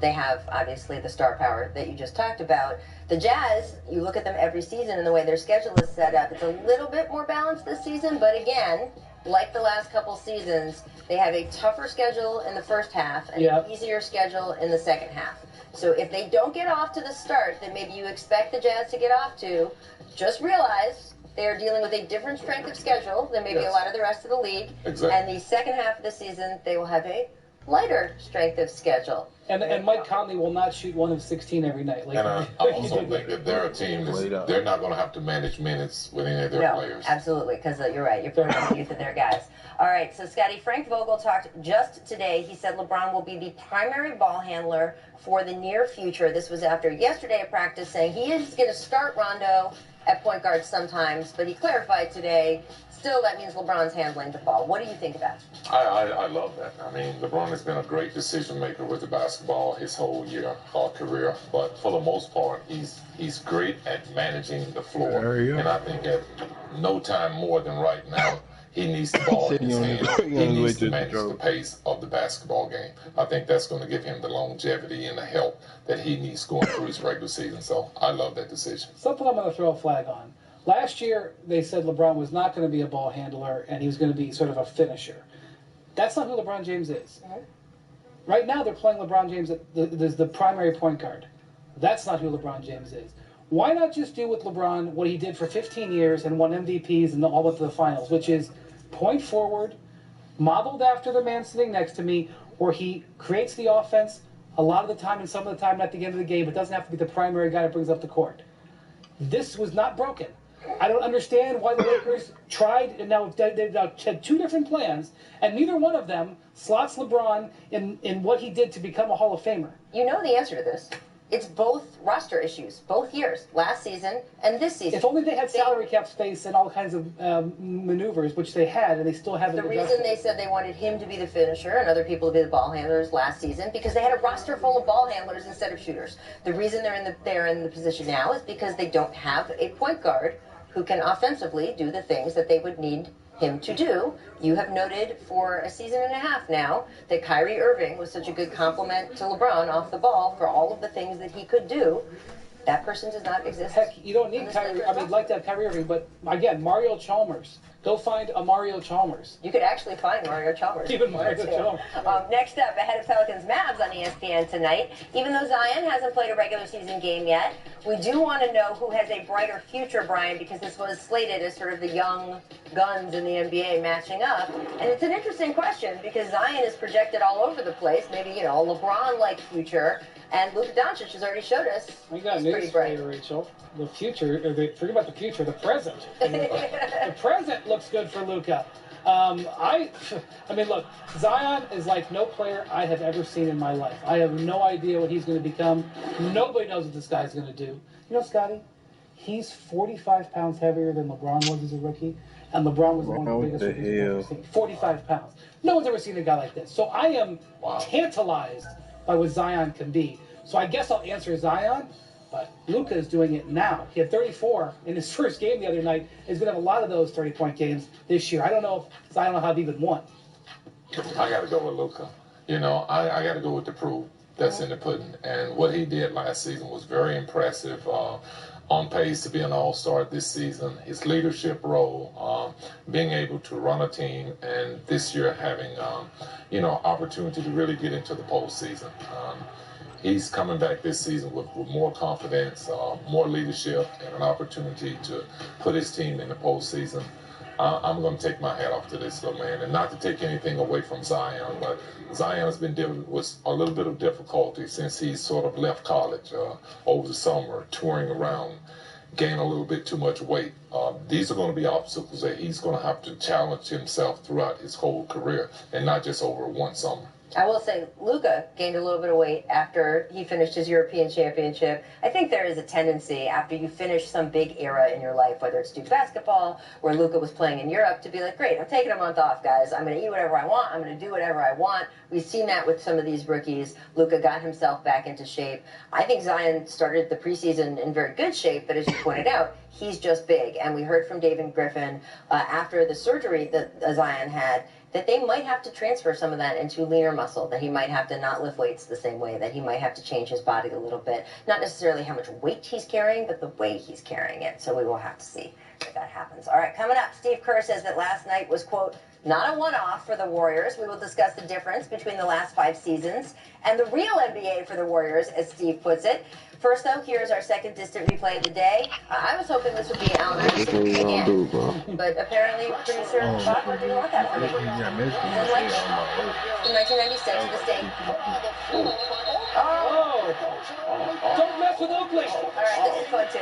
They have obviously the star power that you just talked about. The Jazz, you look at them every season and the way their schedule is set up, it's a little bit more balanced this season, but again, like the last couple seasons, they have a tougher schedule in the first half and an easier schedule in the second half. So if they don't get off to the start that maybe you expect the Jazz to get off to, just realize they are dealing with a different strength of schedule than maybe a lot of the rest of the league. Exactly. And the second half of the season, they will have a lighter strength of schedule. And Mike Conley will not shoot 1 of 16 every night. Like, And I also think that they're a team they're not going to have to manage minutes with any of their players. Absolutely, because you're right. You're putting the youth of their guys. All right, so Scotty, Frank Vogel talked just today. He said LeBron will be the primary ball handler for the near future. This was after yesterday at practice saying he is going to start Rondo at point guard sometimes, but he clarified today, still that means LeBron's handling the ball. What do you think of that? I love that. I mean, LeBron has been a great decision maker with the basketball his whole career, but for the most part, he's great at managing the floor. And I think at no time more than right now, he needs the ball in his hand. He needs to manage the pace of the basketball game. I think that's going to give him the longevity and the help that he needs going through his regular season. So I love that decision. Something I'm going to throw a flag on. Last year, they said LeBron was not going to be a ball handler and he was going to be sort of a finisher. That's not who LeBron James is. Right now, they're playing LeBron James as the primary point guard. That's not who LeBron James is. Why not just do with LeBron what he did for 15 years and won MVPs and all went to the finals, which is point forward, modeled after the man sitting next to me, where he creates the offense a lot of the time and some of the time at the end of the game, but doesn't have to be the primary guy that brings up the court. This was not broken. I don't understand why the Lakers tried, and now they've had 2 different plans, and neither one of them slots LeBron in what he did to become a Hall of Famer. You know the answer to this. It's both roster issues, both years, last season and this season. If only they had salary cap space and all kinds of maneuvers, which they had, and they still haven't. The reason they said they wanted him to be the finisher and other people to be the ball handlers last season, because they had a roster full of ball handlers instead of shooters. The reason they're in the position now is because they don't have a point guard who can offensively do the things that they would need him to do. You have noted for a season and a half now that Kyrie Irving was such a good compliment to LeBron off the ball for all of the things that he could do. That person does not exist. Heck, you don't need Kyrie. I mean, I'd like to have Kyrie Irving, but again, Mario Chalmers. Go find a Mario Chalmers. You could actually find Mario Chalmers. Even Mario Chalmers. Next up, ahead of Pelicans Mavs on ESPN tonight. Even though Zion hasn't played a regular season game yet, we do want to know who has a brighter future, Brian, because this was slated as sort of the young guns in the NBA matching up. And it's an interesting question because Zion is projected all over the place. Maybe, a LeBron-like future. And Luka Doncic has already showed us we got he's news for you, Rachel. The future, forget about the future, the present. The present looks good for Luka. I mean, look, Zion is like no player I have ever seen in my life. I have no idea what he's going to become. Nobody knows what this guy's going to do. You know, Scotty, he's 45 pounds heavier than LeBron was as a rookie, and LeBron was one of the biggest rookies I've ever seen. 45 pounds. No one's ever seen a guy like this. So I am tantalized by what Zion can be. So I guess I'll answer Zion, but Luka is doing it now. He had 34 in his first game the other night. He's going to have a lot of those 30-point games this year. I don't know if Zion will have even one. I got to go with Luka. I got to go with the proof that's in the pudding. And what he did last season was very impressive. On pace to be an all-star this season, his leadership role, being able to run a team, and this year having, opportunity to really get into the postseason. He's coming back this season with more confidence, more leadership, and an opportunity to put his team in the postseason. I'm going to take my hat off to this little man, and not to take anything away from Zion, but Zion has been dealing with a little bit of difficulty since he's sort of left college over the summer, touring around, gained a little bit too much weight. These are going to be obstacles that he's going to have to challenge himself throughout his whole career, and not just over one summer. I will say Luka gained a little bit of weight after he finished his European championship. I think there is a tendency after you finish some big era in your life, whether it's Duke basketball, where Luka was playing in Europe, to be like, great, I'm taking a month off, guys. I'm going to eat whatever I want. I'm going to do whatever I want. We've seen that with some of these rookies. Luka got himself back into shape. I think Zion started the preseason in very good shape, but as you pointed out, he's just big. And we heard from David Griffin after the surgery that Zion had, that they might have to transfer some of that into leaner muscle, that he might have to not lift weights the same way, that he might have to change his body a little bit. Not necessarily how much weight he's carrying, but the way he's carrying it. So we will have to see if that happens. All right, coming up, Steve Kerr says that last night was, quote, Not a one-off for the Warriors. We will discuss the difference between the last 5 seasons and the real NBA for the Warriors, as Steve puts it. First, though, here's our second distant replay of the day. I was hoping this would be Allen Iverson again, but apparently producer Bachler didn't want that for me. In 1996, the state. Oh! Don't mess with Oakley! All right, this is fun too.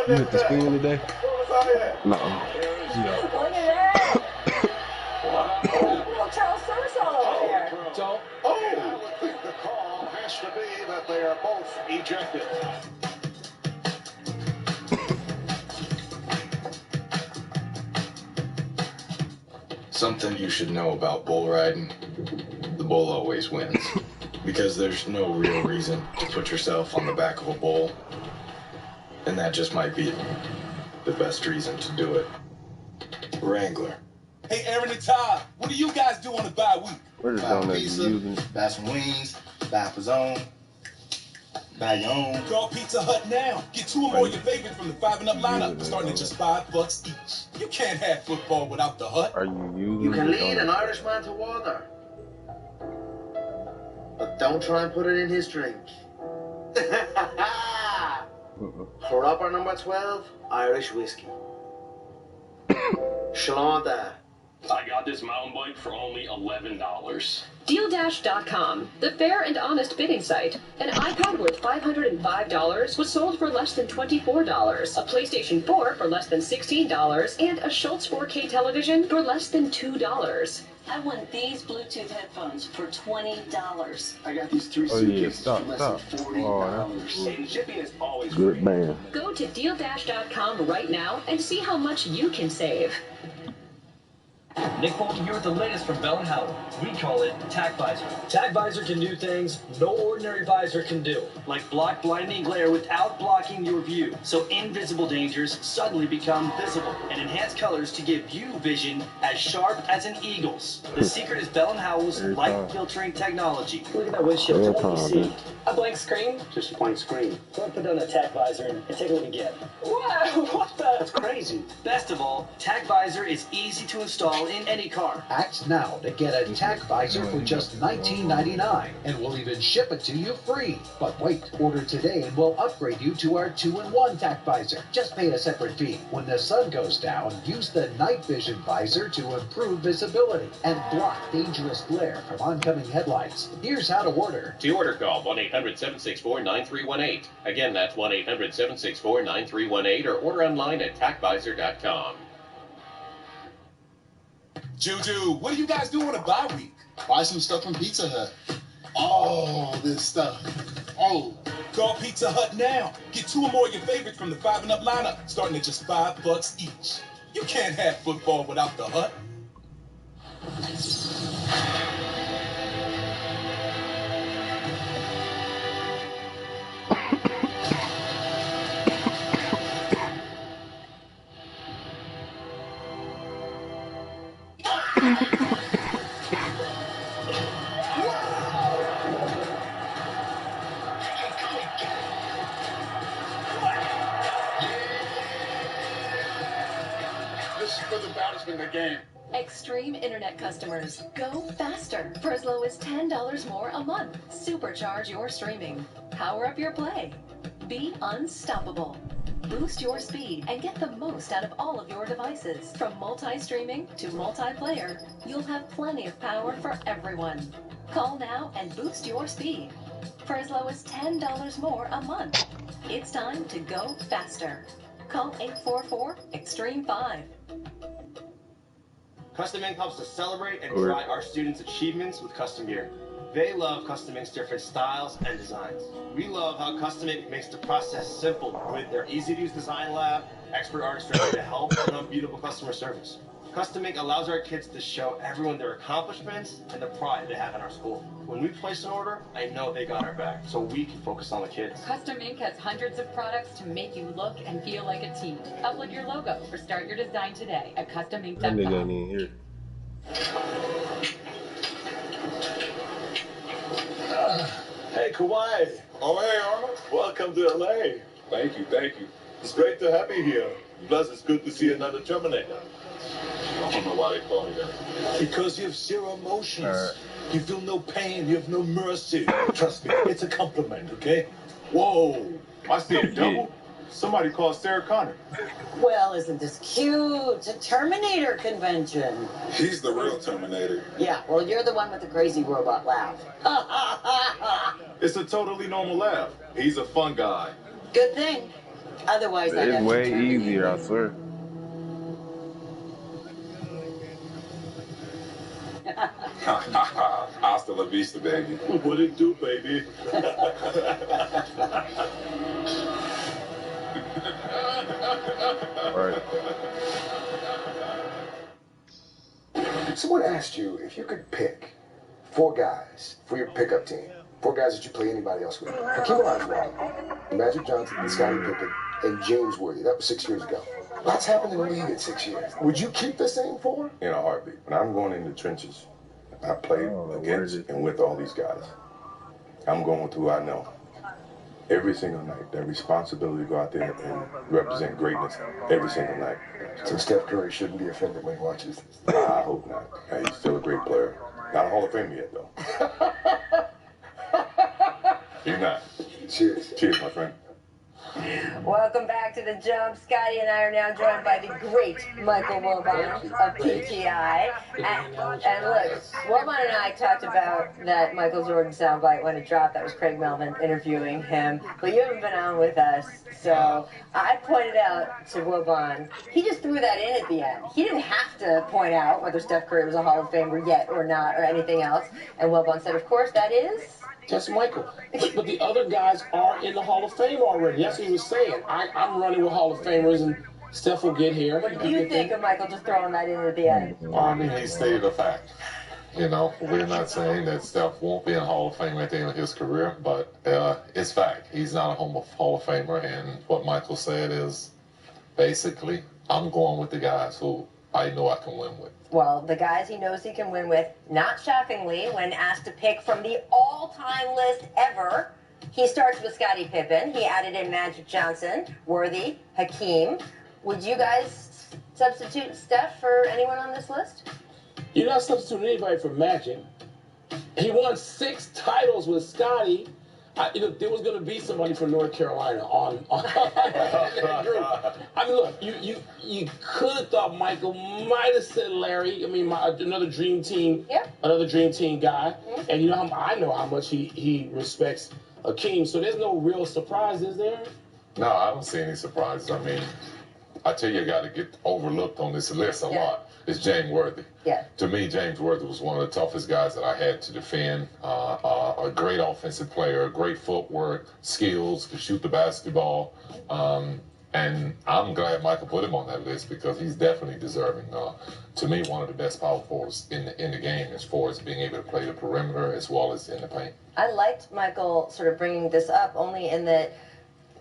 You went to school today? No. Look at that! Little Charles Sorsall over there. Don't. Oh! The call has to be that they are both ejected. Something you should know about bull riding. The bull always wins. Because there's no real reason to put yourself on the back of a bull. And that just might be the best reason to do it. Wrangler. Hey, Aaron and Todd, what do you guys do on the bye week? Where's the Buy donut pizza, you using? buy some wings, buy for zone, buy your own. Call Pizza Hut now. Get 2 or more of your favorites from the 5 and up lineup, starting at just $5 each. You can't have football without the Hut. Are you using? You can lead an Irishman to water, but don't try and put it in his drink. Proper number 12, Irish whiskey. Shalanda. I got this mountain bike for only $11. DealDash.com, the fair and honest bidding site. An iPad worth $505 was sold for less than $24, a PlayStation 4 for less than $16, and a Schultz 4K television for less than $2. I want these Bluetooth headphones for $20. I got these 3 Oh yeah, suitcases stop, for less stop. than $40. Oh, And shipping is always good free. man. Go to DealDash.com right now and see how much you can save. Nick Bolton here with the latest from Bell & Howell. We call it Tac Visor. Tac Visor can do things no ordinary visor can do, like block blinding glare without blocking your view, so invisible dangers suddenly become visible, and enhance colors to give you vision as sharp as an eagle's. The secret is Bell & Howell's light filtering technology. Look at that windshield. What do you see? A blank screen? Just a blank screen. Go and put down that Tac Visor and take a look again. Wow, what the? That's crazy. Best of all, Tac Visor is easy to install in any car. Act now to get a Tac Visor for just $19.99, and we'll even ship it to you free. But wait, order today and we'll upgrade you to our 2-in-1 Tac Visor. Just pay a separate fee. When the sun goes down, use the night vision visor to improve visibility and block dangerous glare from oncoming headlights. Here's how to order. To order, call 1-800-764-9318. Again, that's 1-800-764-9318, or order online at tacvisor.com. Juju, what do you guys do on a bye week? Buy some stuff from Pizza Hut. Oh, this stuff. Oh. Call Pizza Hut now. Get 2 or more of your favorites from the 5 and up lineup, starting at just $5 each. You can't have football without the Hut. This is for the batters in the game. Extreme Internet customers, go faster for as low as $10 more a month. Supercharge your streaming. Power up your play. Be unstoppable. Boost your speed and get the most out of all of your devices. From multi-streaming to multiplayer, you'll have plenty of power for everyone. Call now and boost your speed for as low as $10 more a month. It's time to go faster. Call 844-EXTREME-5. Custom Ink helps to celebrate and try our students' achievements with custom gear. They love Custom Ink's different styles and designs. We love how Custom Ink makes the process simple with their easy-to-use design lab, expert artists ready to help, and unbeatable customer service. Custom Ink allows our kids to show everyone their accomplishments and the pride they have in our school. When we place an order, I know they got our back, so we can focus on the kids. Custom Ink has hundreds of products to make you look and feel like a team. Upload your logo or start your design today at customink.com. That nigga ain't in here. Hey, Kawhi. Oh, hey, Arnold. Welcome to LA. Thank you, thank you. It's great to have you here. Plus, it's good to see another Terminator. I don't know why they call me that. Because you have zero emotions. You feel no pain. You have no mercy. Trust me, it's a compliment, okay? Whoa, I see a double. Somebody called Sarah Connor. Well, isn't this cute? It's a Terminator convention. He's the real Terminator. Yeah, well, you're the one with the crazy robot laugh. It's a totally normal laugh. He's a fun guy. Good thing. Otherwise, I'd It's have way to terminate easier, you. I swear. Hasta la vista, baby. What it do, baby? Right. Someone asked you if you could pick 4 guys for your pickup team. 4 guys that you play anybody else with. Hakeem Olajuwon, Magic Johnson, and Scottie Pippen, and James Worthy. That was 6 years ago. Lots happened in the league in 6 years. Would you keep the same 4? In a heartbeat. When I'm going in the trenches, I play against and with all these guys. I'm going with who I know. Every single night, that responsibility to go out there and represent greatness every single night. So Steph Curry shouldn't be offended when he watches this. I hope not. He's still a great player. Not a Hall of Famer yet, though. He's not. Cheers. Cheers, my friend. Welcome back to The Jump. Scotty and I are now joined by the great Michael Wilbon of PTI. And look, Wilbon and I talked about that Michael Jordan soundbite when it dropped. That was Craig Melvin interviewing him. But you haven't been on with us. So I pointed out to Wilbon, he just threw that in at the end. He didn't have to point out whether Steph Curry was a Hall of Famer yet or not or anything else. And Wilbon said, of course, that is... That's Michael. But the other guys are in the Hall of Fame already. That's what he was saying. I'm running with Hall of Famers, and Steph will get here. What do you think of Michael just throwing that in at the end? Well, I mean, he stated a fact. You know, we're not saying that Steph won't be in Hall of Fame at the end of his career, but it's fact. He's not a Hall of Famer, and what Michael said is basically, I'm going with the guys who I know I can win with. Well, the guys he knows he can win with, not shockingly, when asked to pick from the all-time list ever, he starts with Scottie Pippen. He added in Magic Johnson, Worthy, Hakeem. Would you guys substitute Steph for anyone on this list? You're not substituting anybody for Magic. He won 6 titles with Scottie. There was going to be somebody from North Carolina on that group. I mean, look, you could have thought Michael might have said Larry. I mean, another dream team, another dream team guy. And you know, I know how much he respects Hakeem. So there's no real surprise, is there? No, I don't see any surprises. I mean, I tell you, a guy to get overlooked on this list a lot is James Worthy. Yeah. To me, James Worthy was one of the toughest guys that I had to defend. A great offensive player, great footwork, skills, could shoot the basketball. And I'm glad Michael put him on that list because he's definitely deserving. To me, one of the best power forwards in the game as far as being able to play the perimeter as well as in the paint. I liked Michael sort of bringing this up only in that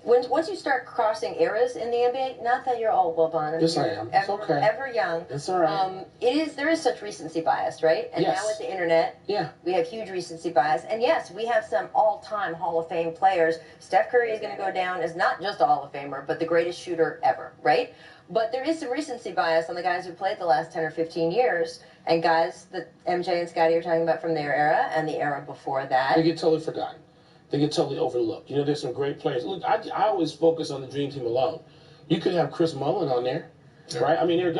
once you start crossing eras in the NBA, not that you're old, Wilbon. Yes, I am. It's okay. Ever young. It's all right. There is such recency bias, right? And now with the internet, we have huge recency bias. And yes, we have some all-time Hall of Fame players. Steph Curry is going to go down as not just a Hall of Famer, but the greatest shooter ever, right? But there is some recency bias on the guys who played the last 10 or 15 years, and guys that MJ and Scotty are talking about from their era and the era before that. They get totally forgotten. They get totally overlooked. You know, there's some great players. Look, I always focus on the Dream Team alone. You could have Chris Mullin on there, right? I mean,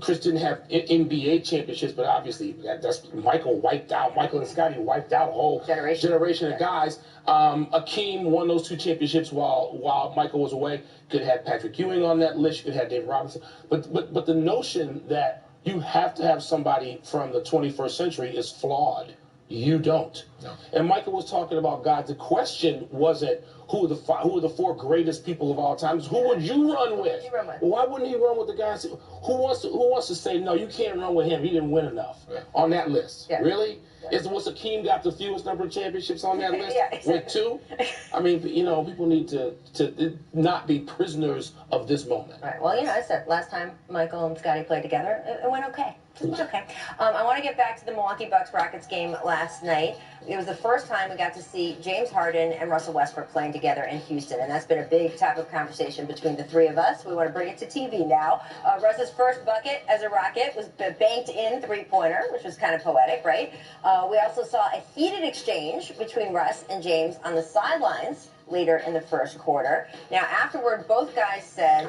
Chris didn't have NBA championships, but obviously that's Michael and Scotty wiped out a whole generation of guys. Hakeem won those 2 championships while Michael was away. Could have had Patrick Ewing on that list. You could have David Robinson. But the notion that you have to have somebody from the 21st century is flawed. You don't. No. And Michael was talking about God. The question wasn't who are the 4 greatest people of all time. Who would you run with? Why wouldn't he run with the guys? Who wants to say no? You can't run with him. He didn't win enough on that list. Yeah. Really? Yeah. Was Hakeem got the fewest number of championships on that list? With 2? I mean, you know, people need to not be prisoners of this moment. Right. Well, you know, I said last time Michael and Scotty played together, it went okay. Okay. I want to get back to the Milwaukee Bucks Rockets game last night. It was the first time we got to see James Harden and Russell Westbrook playing together in Houston, and that's been a big topic of conversation between the three of us. We want to bring it to TV now. Russ's first bucket as a Rocket was banked in three-pointer, which was kind of poetic, right? We also saw a heated exchange between Russ and James on the sidelines later in the first quarter. Now, afterward, both guys said,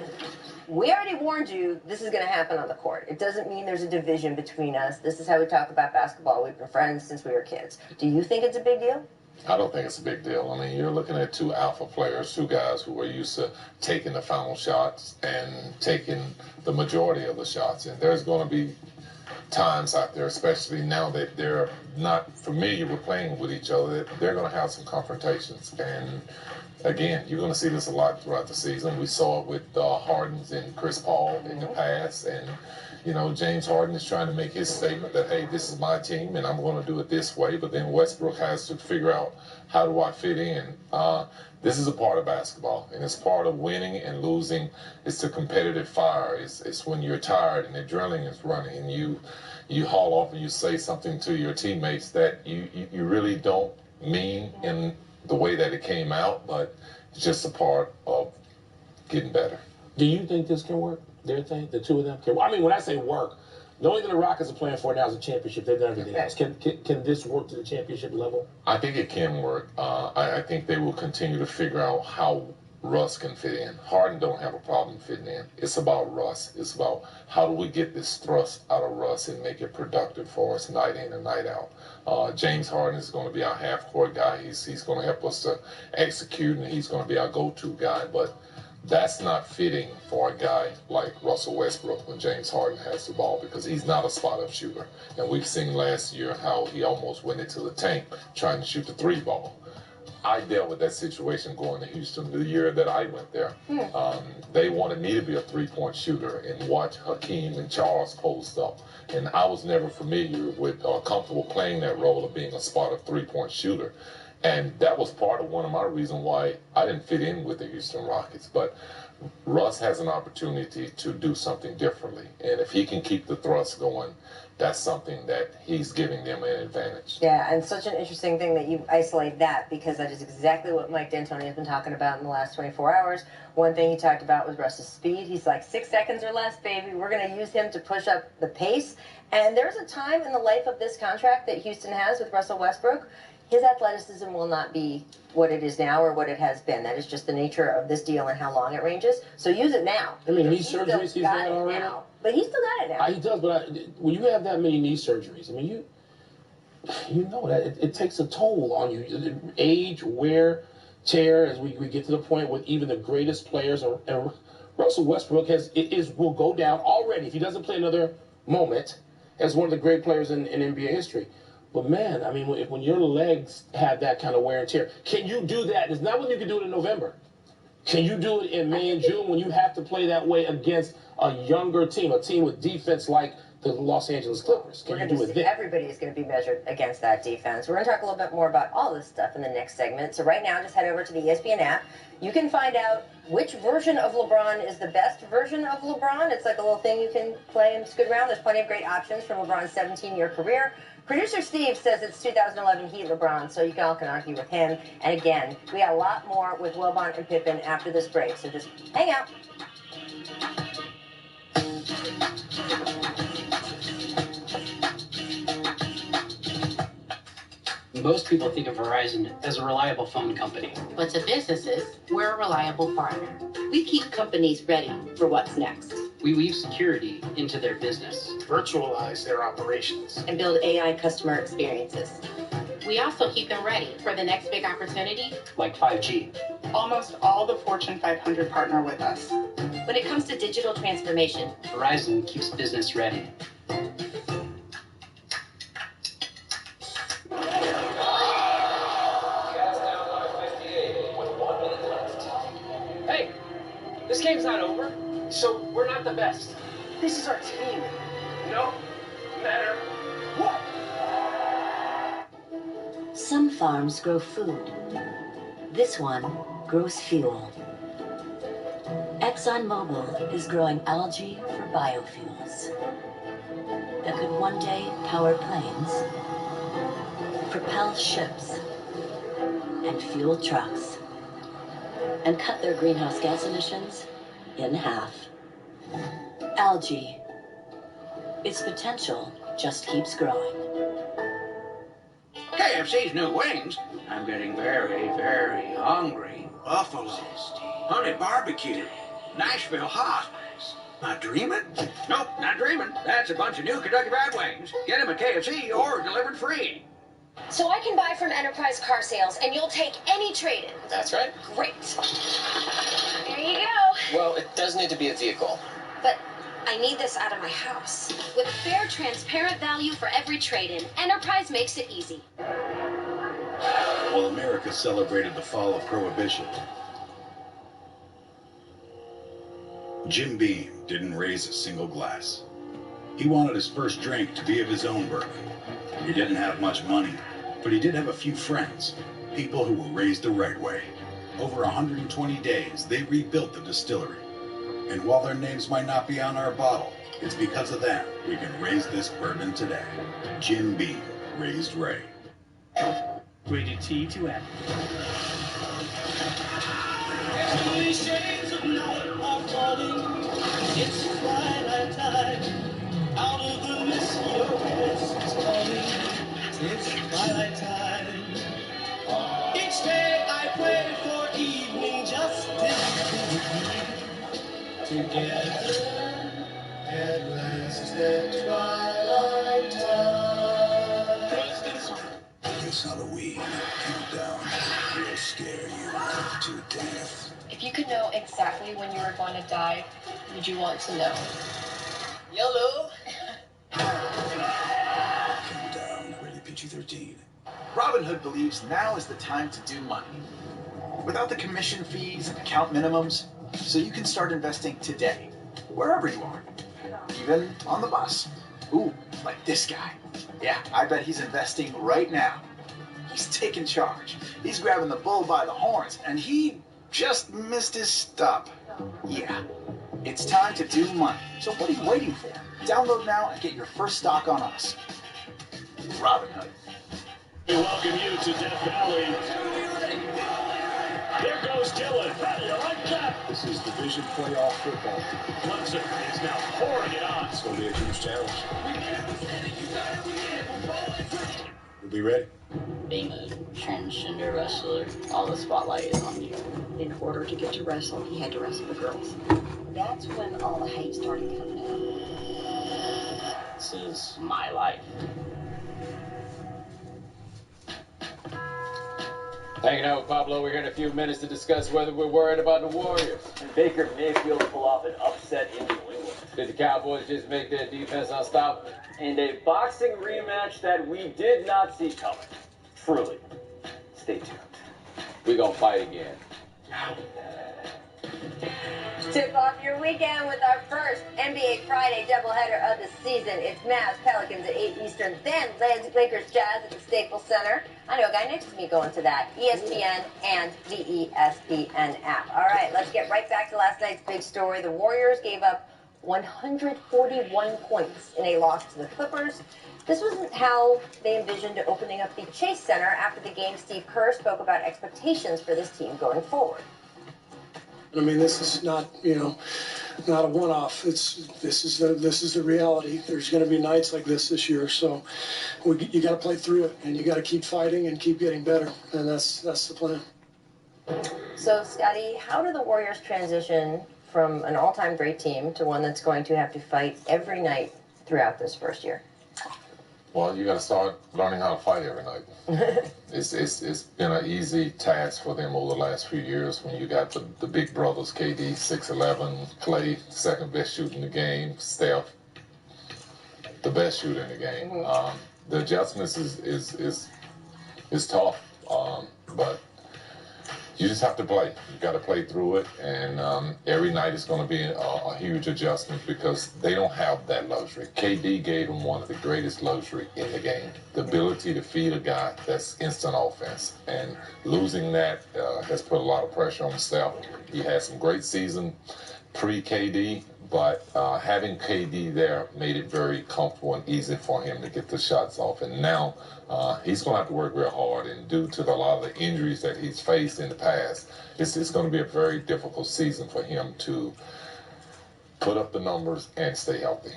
we already warned you this is going to happen on the court. It doesn't mean there's a division between us. This is how we talk about basketball. We've been friends since we were kids. Do you think it's a big deal? I don't think it's a big deal. I mean, you're looking at two alpha players, two guys who are used to taking the final shots and taking the majority of the shots. And there's going to be times out there, especially now that they're not familiar with playing with each other, that they're going to have some confrontations. And again, you're going to see this a lot throughout the season. We saw it with Harden's and Chris Paul in the past. And, you know, James Harden is trying to make his statement that, hey, this is my team and I'm going to do it this way. But then Westbrook has to figure out, how do I fit in? This is a part of basketball, and it's part of winning and losing. It's the competitive fire. It's when you're tired and the adrenaline is running and you haul off and you say something to your teammates that you really don't mean in the way that it came out, but it's just a part of getting better. Do you think this can work? Their thing, the two of them can. I mean, when I say work, the only thing the Rockets are playing for now is a championship. They've done everything else. Can this work to the championship level? I think it can work. I think they will continue to figure out how Russ can fit in. Harden don't have a problem fitting in. It's about Russ. It's about how do we get this thrust out of Russ and make it productive for us night in and night out. James Harden is going to be our half-court guy. He's going to help us to execute, and he's going to be our go-to guy. But that's not fitting for a guy like Russell Westbrook when James Harden has the ball, because he's not a spot-up shooter. And we've seen last year how he almost went into the tank trying to shoot the three ball. I dealt with that situation going to Houston the year that I went there. They wanted me to be a three-point shooter and watch Hakeem and Charles post up. And I was never familiar with or comfortable playing that role of being a spot-up three-point shooter. And that was part of one of my reasons why I didn't fit in with the Houston Rockets. But Russ has an opportunity to do something differently. And if he can keep the thrust going, that's something that he's giving them an advantage. Yeah, and such an interesting thing that you isolate that, because that is exactly what Mike D'Antoni has been talking about in the last 24 hours. One thing he talked about was Russ's speed. He's like, 6 seconds or less, baby. We're going to use him to push up the pace. And there's a time in the life of this contract that Houston has with Russell Westbrook. His athleticism will not be what it is now or what it has been. That is just the nature of this deal and how long it ranges. So use it now. I mean, knee surgeries he's got already now. But he's still got it now. He does, but when you have that many knee surgeries, I mean, you know that it takes a toll on you. Age, wear, tear, as we get to the point with even the greatest players. And Russell Westbrook will go down already, if he doesn't play another moment, as one of the great players in NBA history. But man, I mean, when your legs have that kind of wear and tear, can you do that? It's not when you can do it in November. Can you do it in May and June when you have to play that way against a younger team, a team with defense like the Los Angeles Clippers? Can you do it then? Everybody is going to be measured against that defense. We're going to talk a little bit more about all this stuff in the next segment. So right now, just head over to the ESPN app. You can find out which version of LeBron is the best version of LeBron. It's like a little thing you can play and scoot around. There's plenty of great options from LeBron's 17-year career. Producer Steve says it's 2011 Heat LeBron, so you all can argue with him. And again, we got a lot more with Wilbon and Pippen after this break, so just hang out. Most people think of Verizon as a reliable phone company. But to businesses, we're a reliable partner. We keep companies ready for what's next. We weave security into their business, virtualize their operations, and build AI customer experiences. We also keep them ready for the next big opportunity, like 5G. Almost all the Fortune 500 partner with us. When it comes to digital transformation, Verizon keeps business ready. Hey, this game's not over, so we're not the best. This is our team. No matter what. Some farms grow food. This one grows fuel. ExxonMobil is growing algae for biofuels that could one day power planes, propel ships, and fuel trucks, and cut their greenhouse gas emissions in half. Algae. Its potential just keeps growing. KFC's new wings. I'm getting very, very hungry. Buffalo. Honey barbecue. Nashville hot. Not dreaming? Nope, not dreaming. That's a bunch of new Kentucky Fried Wings. Get them at KFC or delivered free. So I can buy from Enterprise Car Sales, and you'll take any trade-in. That's right. Great. There you go. Well, it does need to be a vehicle. But I need this out of my house. With fair, transparent value for every trade-in, Enterprise makes it easy. While America celebrated the fall of Prohibition, Jim Beam didn't raise a single glass. He wanted his first drink to be of his own bourbon. He didn't have much money, but he did have a few friends, people who were raised the right way. Over 120 days, they rebuilt the distillery. And while their names might not be on our bottle, it's because of them we can raise this bourbon today. Jim Beam, raised Ray. Rated T to F. Shades of night are falling. It's twilight time. Out of the mist, your voice is calling. It's twilight time. Each day I pray for evening justice. Together at last at twilight time. This Halloween countdown will scare you to death. If you could know exactly when you were going to die, would you want to know? YOLO. Countdown, rated PG-13. Robinhood believes now is the time to do money. Without the commission fees and account minimums, so you can start investing today, wherever you are, even on the bus. Ooh, like this guy. Yeah, I bet he's investing right now. He's taking charge. He's grabbing the bull by the horns, and he just missed his stop. Yeah, it's time to do money. So what are you waiting for? Download now and get your first stock on us. Robinhood. We welcome you to Death Valley. Here goes Dillon. How do you like that? This is division playoff football. Clemson is now pouring it on. It's going to be a huge challenge. We'll be ready. Being a transgender wrestler, all the spotlight is on you. In order to get to wrestle, he had to wrestle the girls. That's when all the hate started coming out. This is my life. Hanging out with Pablo, we're here in a few minutes to discuss whether we're worried about the Warriors. And Baker Mayfield pull off an upset in New England. Did the Cowboys just make their defense unstoppable? And a boxing rematch that we did not see coming. Truly. Stay tuned. We're gonna fight again. Tip off your weekend with our first NBA Friday doubleheader of the season. It's Mavs Pelicans at 8 Eastern, then Lakers Jazz at the Staples Center. I know a guy next to me going to that. ESPN and the ESPN app. All right, let's get right back to last night's big story. The Warriors gave up 141 points in a loss to the Clippers. This wasn't how they envisioned opening up the Chase Center. After the game, Steve Kerr spoke about expectations for this team going forward. I mean, this is not, not a one-off. This is the reality. There's going to be nights like this year, so you got to play through it, and you got to keep fighting and keep getting better, and that's the plan. So, Scotty, how do the Warriors transition from an all-time great team to one that's going to have to fight every night throughout this first year? Well, you got to start learning how to fight every night. It's been an easy task for them over the last few years when you got the big brothers, KD, 6'11", Clay, second best shooter in the game, Steph, the best shooter in the game. The adjustments is tough, but you just have to play. You got to play through it, and every night is going to be a huge adjustment because they don't have that luxury. KD gave them one of the greatest luxury in the game, the ability to feed a guy that's instant offense, and losing that has put a lot of pressure on Steph. He had some great season pre-KD, but having KD there made it very comfortable and easy for him to get the shots off. And now he's going to have to work real hard. And due to a lot of the injuries that he's faced in the past, it's going to be a very difficult season for him to put up the numbers and stay healthy.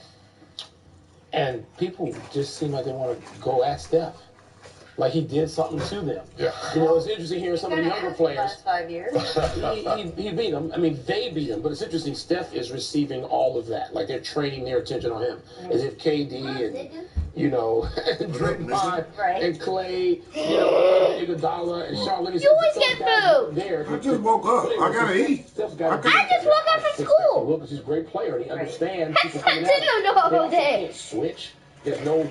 And people just seem like they want to go at Steph. Like he did something to them. Yeah. You know, it's interesting hearing some of the younger players. Last 5 years. he beat them. I mean, they beat him. But it's interesting. Steph is receiving all of that. Like they're training their attention on him. As if KD and, you know, Draymond and Clay, you know, Iguodala and Charlotte. You always get food. There. I just woke up. I gotta eat. I just woke up from school. Look, he's a great player and he understands. I didn't know about that. Switch. There's no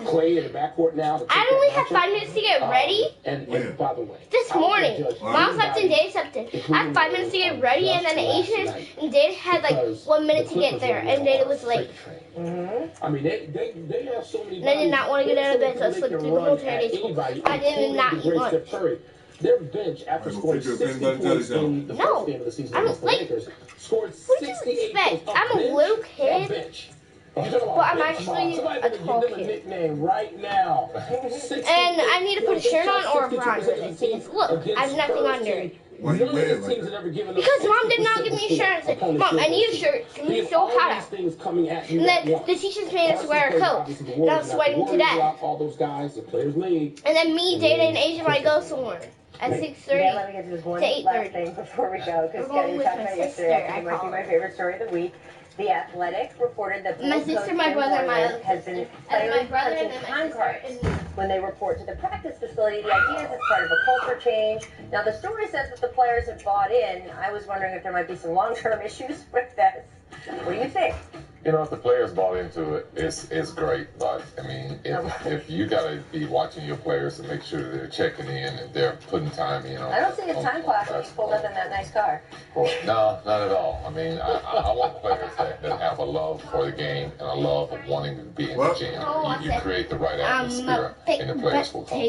Clay in the backcourt now. I only had 5 minutes to get ready. And by the way, this morning, Mom slept and Dad slept in. I had 5 minutes to get ready, and then the Asians and Dad had like 1 minute to get there, and Dad was late. I mean, they have so many. And I did not want to get out of bed, so I slept through the whole entire day school. I did not eat lunch. Their bench, after scoring 60 points in the first game of the season against the Lakers, scored 68 points. I'm a little kid. But I'm actually a tall kid. Nickname right now. And I need to put a shirt on or a bra underneath. Look, I have nothing under. Why you wearing like that? Because Mom did not give me a shirt. I said, Mom, I need a shirt. It's so hot out. And then the teachers made us wear a coat. And I was sweating to death. All those guys, the players league. And then me, Data, and Asia might go somewhere at 6:30 Let me get to this one to 8:30. last thing before we go, because Scotty was talking about yesterday. It might be my favorite story of the week. The Athletic reported that my sister, my brother, my other has been players punching time cards when they report to the practice facility. The idea is it's part of a culture change. Now the story says that the players have bought in. I was wondering if there might be some long-term issues with this. What do you think? You know, if the players bought into it, it's great. But I mean, if you gotta be watching your players to make sure that they're checking in and they're putting time in. I don't see a time clock when he's pulled up in that nice car. No, not at all. I mean, I want players that have a love for the game and a love of wanting to be in the gym. You create the right atmosphere, and the players will come.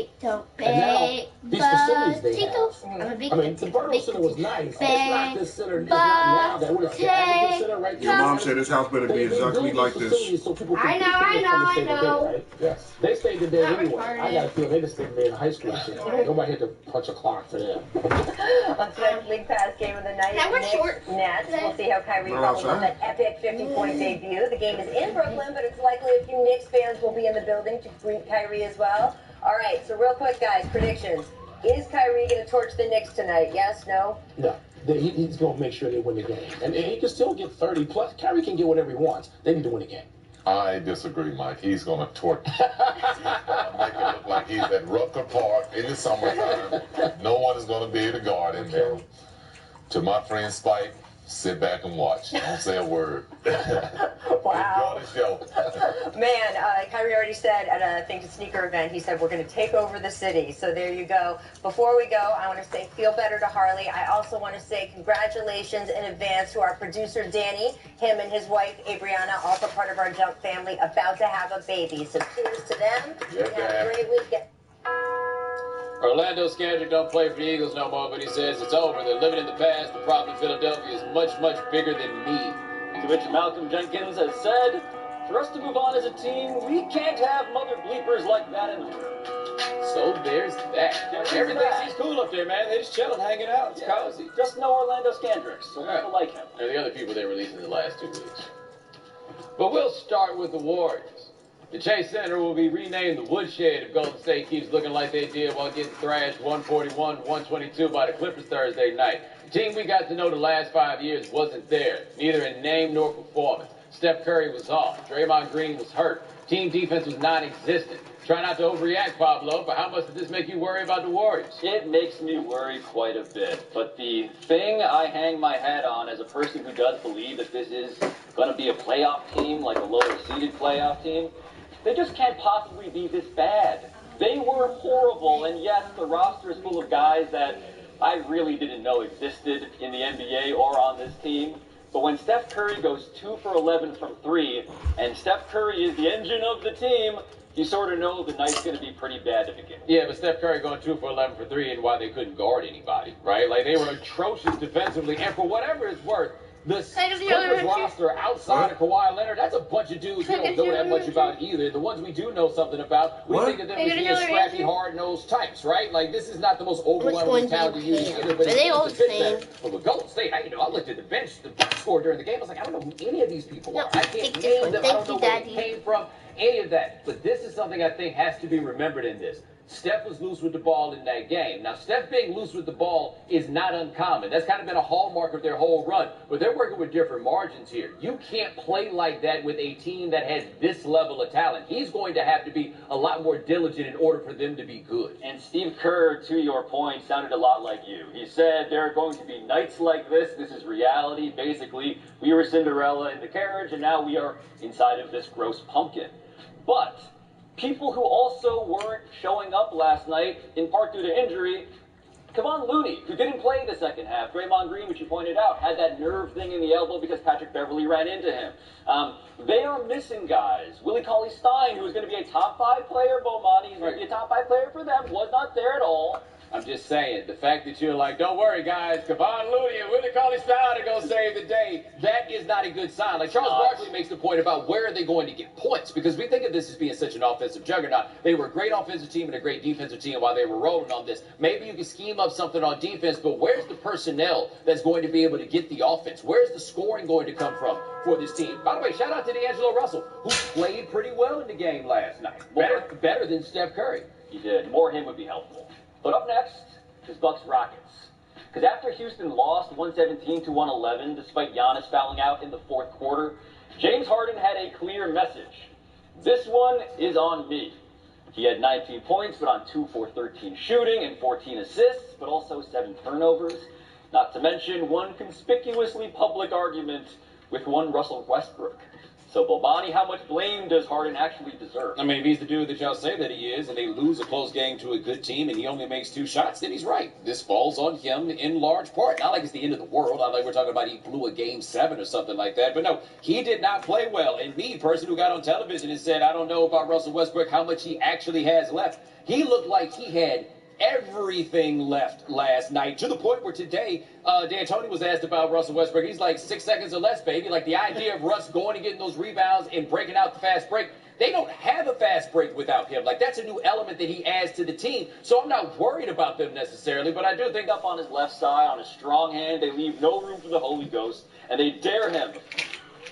And now, these facilities they have. I mean, the Borough Center was nice. It's not this center. It's not now that we're the center right Your mom said this house better be exactly like this. So people I know. Yes. They stayed there anyway. I got a feeling they just stayed there in high school. Nobody had to punch a clock for them. On tonight's League Pass game of the night, Nets. We'll see how Kyrie follows up that epic 50-point debut. The game is in Brooklyn, but it's likely a few Knicks fans will be in the building to greet Kyrie as well. All right, so real quick, guys, predictions. Is Kyrie going to torch the Knicks tonight? Yes, no? No. He's going to make sure they win the game. And he can still get 30 plus. Kyrie can get whatever he wants. They need to win the game. I disagree, Mike. He's going to torch. He's going to make it look like he's at Rucker Park in the summertime. No one is going to be able to guard him there. To my friend Spike, sit back and watch. Don't say a word. Wow. Enjoy the show. Man, Kyrie already said at a Think to Sneaker event, he said, we're going to take over the city. So there you go. Before we go, I want to say feel better to Harley. I also want to say congratulations in advance to our producer, Danny, him and his wife, Abriana, also part of our Jump family, about to have a baby. So cheers to them. Have a great weekend. Orlando Scandrick don't play for the Eagles no more, but he says it's over. They're living in the past. The problem in Philadelphia is much, much bigger than me. To which Malcolm Jenkins has said, for us to move on as a team, we can't have mother bleepers like that in the room. So there's that. Everything seems cool up there, man. They're just chilling, hanging out. It's cozy. Just no Orlando Scandrick, so people like him. And the other people they released in the last 2 weeks. But we'll start with the Warriors. The Chase Center will be renamed the Woodshed if Golden State keeps looking like they did while getting thrashed 141-122 by the Clippers Thursday night. The team we got to know the last 5 years wasn't there, neither in name nor performance. Steph Curry was off. Draymond Green was hurt. Team defense was non-existent. Try not to overreact, Pablo, but how much does this make you worry about the Warriors? It makes me worry quite a bit. But the thing I hang my hat on as a person who does believe that this is going to be a playoff team, like a lower-seeded playoff team, they just can't possibly be this bad. They were horrible, and yes, the roster is full of guys that I really didn't know existed in the NBA or on this team. But when Steph Curry goes 2 for 11 from 3, and Steph Curry is the engine of the team, you sort of know the night's going to be pretty bad to begin. Yeah, but Steph Curry going 2 for 11 for 3 and why they couldn't guard anybody, right? Like, they were atrocious defensively, and for whatever it's worth, The Clippers roster outside of Kawhi Leonard, that's a bunch of dudes we don't know that much about either. The ones we do know something about, we think of them as being scrappy, hard-nosed types, right? Like, this is not the most overwhelmingly talented unit either, but they all the same? But with Golden State, I looked at the bench, the box score during the game, I was like, I don't know who any of these people are. I can't name them, I don't know where they came from, any of that. But this is something I think has to be remembered in this. Steph was loose with the ball in that game. Now, Steph being loose with the ball is not uncommon. That's kind of been a hallmark of their whole run. But they're working with different margins here. You can't play like that with a team that has this level of talent. He's going to have to be a lot more diligent in order for them to be good. And Steve Kerr, to your point, sounded a lot like you. He said there are going to be nights like this. This is reality. Basically, we were Cinderella in the carriage, and now we are inside of this gross pumpkin. But people who also weren't showing up last night, in part due to injury, Kevon Looney, who didn't play the second half. Draymond Green, which you pointed out, had that nerve thing in the elbow because Patrick Beverley ran into him. They are missing guys. Willie Cauley-Stein, who was going to be a top 5 player, Bomani, he's going to be a top 5 player for them, was not there at all. I'm just saying, the fact that you're like, don't worry, guys, Kevon Looney and Willie Cauley-Stein are going to save the day, that is not a good sign. Like, Charles Barkley makes the point about where are they going to get points, because we think of this as being such an offensive juggernaut. They were a great offensive team and a great defensive team while they were rolling on this. Maybe you can scheme up something on defense, but where's the personnel that's going to be able to get the offense? Where's the scoring going to come from for this team? By the way, shout out to D'Angelo Russell, who played pretty well in the game last night. Better than Steph Curry. He did. More him would be helpful. But up next is Bucks Rockets. Because after Houston lost 117 to 111, despite Giannis fouling out in the fourth quarter, James Harden had a clear message. This one is on me. He had 19 points, but on 2 for 13 shooting and 14 assists, but also 7 turnovers. Not to mention one conspicuously public argument with one Russell Westbrook. So, Bobani, how much blame does Harden actually deserve? I mean, if he's the dude that y'all say that he is, and they lose a close game to a good team, and he only makes 2 shots, then he's right. This falls on him in large part. Not like it's the end of the world. Not like we're talking about he blew a game 7 or something like that. But no, he did not play well. And me, person who got on television and said, I don't know about Russell Westbrook, how much he actually has left. He looked like he had everything left last night, to the point where today, D'Antoni was asked about Russell Westbrook. He's like 6 seconds or less, baby. Like, the idea of Russ going and getting those rebounds and breaking out the fast break, they don't have a fast break without him. Like, that's a new element that he adds to the team. So I'm not worried about them necessarily, but I do think up on his left side, on his strong hand, they leave no room for the Holy Ghost, and they dare him.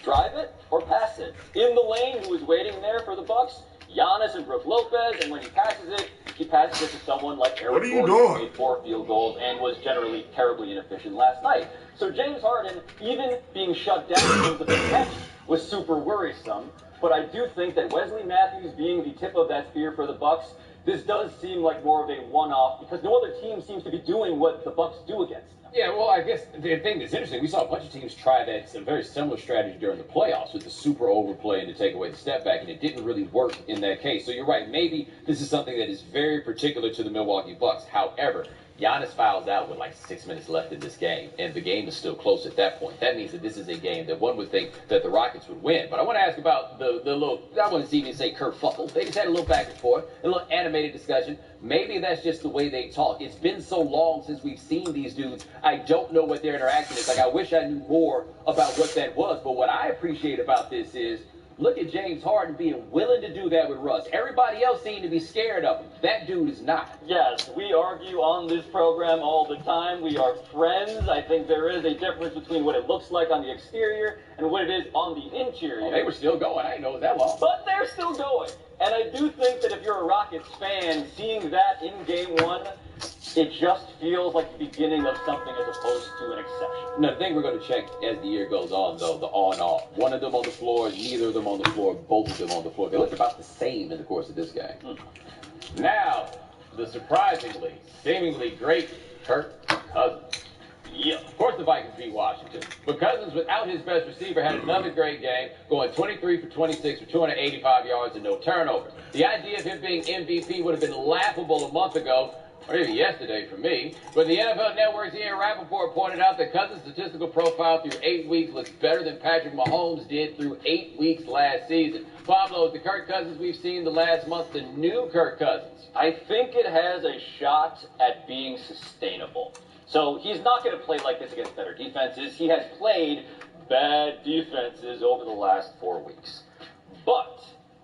Drive it or pass it. In the lane, who is waiting there for the Bucks, Giannis and Brook Lopez, and when he passes it to someone like Eric Gordon, who made 4 field goals and was generally terribly inefficient last night. So James Harden, even being shut down in terms of the catch, was super worrisome. But I do think that Wesley Matthews being the tip of that spear for the Bucks, this does seem like more of a one-off, because no other team seems to be doing what the Bucks do against them. Yeah, well, I guess the thing that's interesting, we saw a bunch of teams try that, some very similar strategy during the playoffs with the super overplay and to take away the step back, and it didn't really work in that case. So you're right, maybe this is something that is very particular to the Milwaukee Bucks. However, Giannis fouls out with like 6 minutes left in this game, and the game is still close at that point. That means that this is a game that one would think that the Rockets would win. But I want to ask about the little, I wouldn't even say kerfuffle. They just had a little back and forth, a little animated discussion. Maybe that's just the way they talk. It's been so long since we've seen these dudes. I don't know what their interaction is. Like, I wish I knew more about what that was. But what I appreciate about this is, look at James Harden being willing to do that with Russ. Everybody else seemed to be scared of him. That dude is not. Yes, we argue on this program all the time. We are friends. I think there is a difference between what it looks like on the exterior and what it is on the interior. Well, they were still going. I didn't know it was that long. But they're still going. And I do think that if you're a Rockets fan, seeing that in Game 1, it just feels like the beginning of something as opposed to an exception. No, the thing we're going to check as the year goes on, though, the on-off. One of them on the floor, neither of them on the floor, both of them on the floor. They looked about the same in the course of this game. Now, the surprisingly, seemingly great Kirk Cousins. Yeah, of course the Vikings beat Washington. But Cousins, without his best receiver, had another great game, going 23 for 26 for 285 yards and no turnovers. The idea of him being MVP would have been laughable a month ago, or even yesterday for me. But the NFL Network's Ian Rappaport pointed out that Cousins' statistical profile through 8 weeks looks better than Patrick Mahomes did through 8 weeks last season. Pablo, is the Kirk Cousins we've seen the last month the new Kirk Cousins? I think it has a shot at being sustainable. So he's not going to play like this against better defenses. He has played bad defenses over the last 4 weeks. But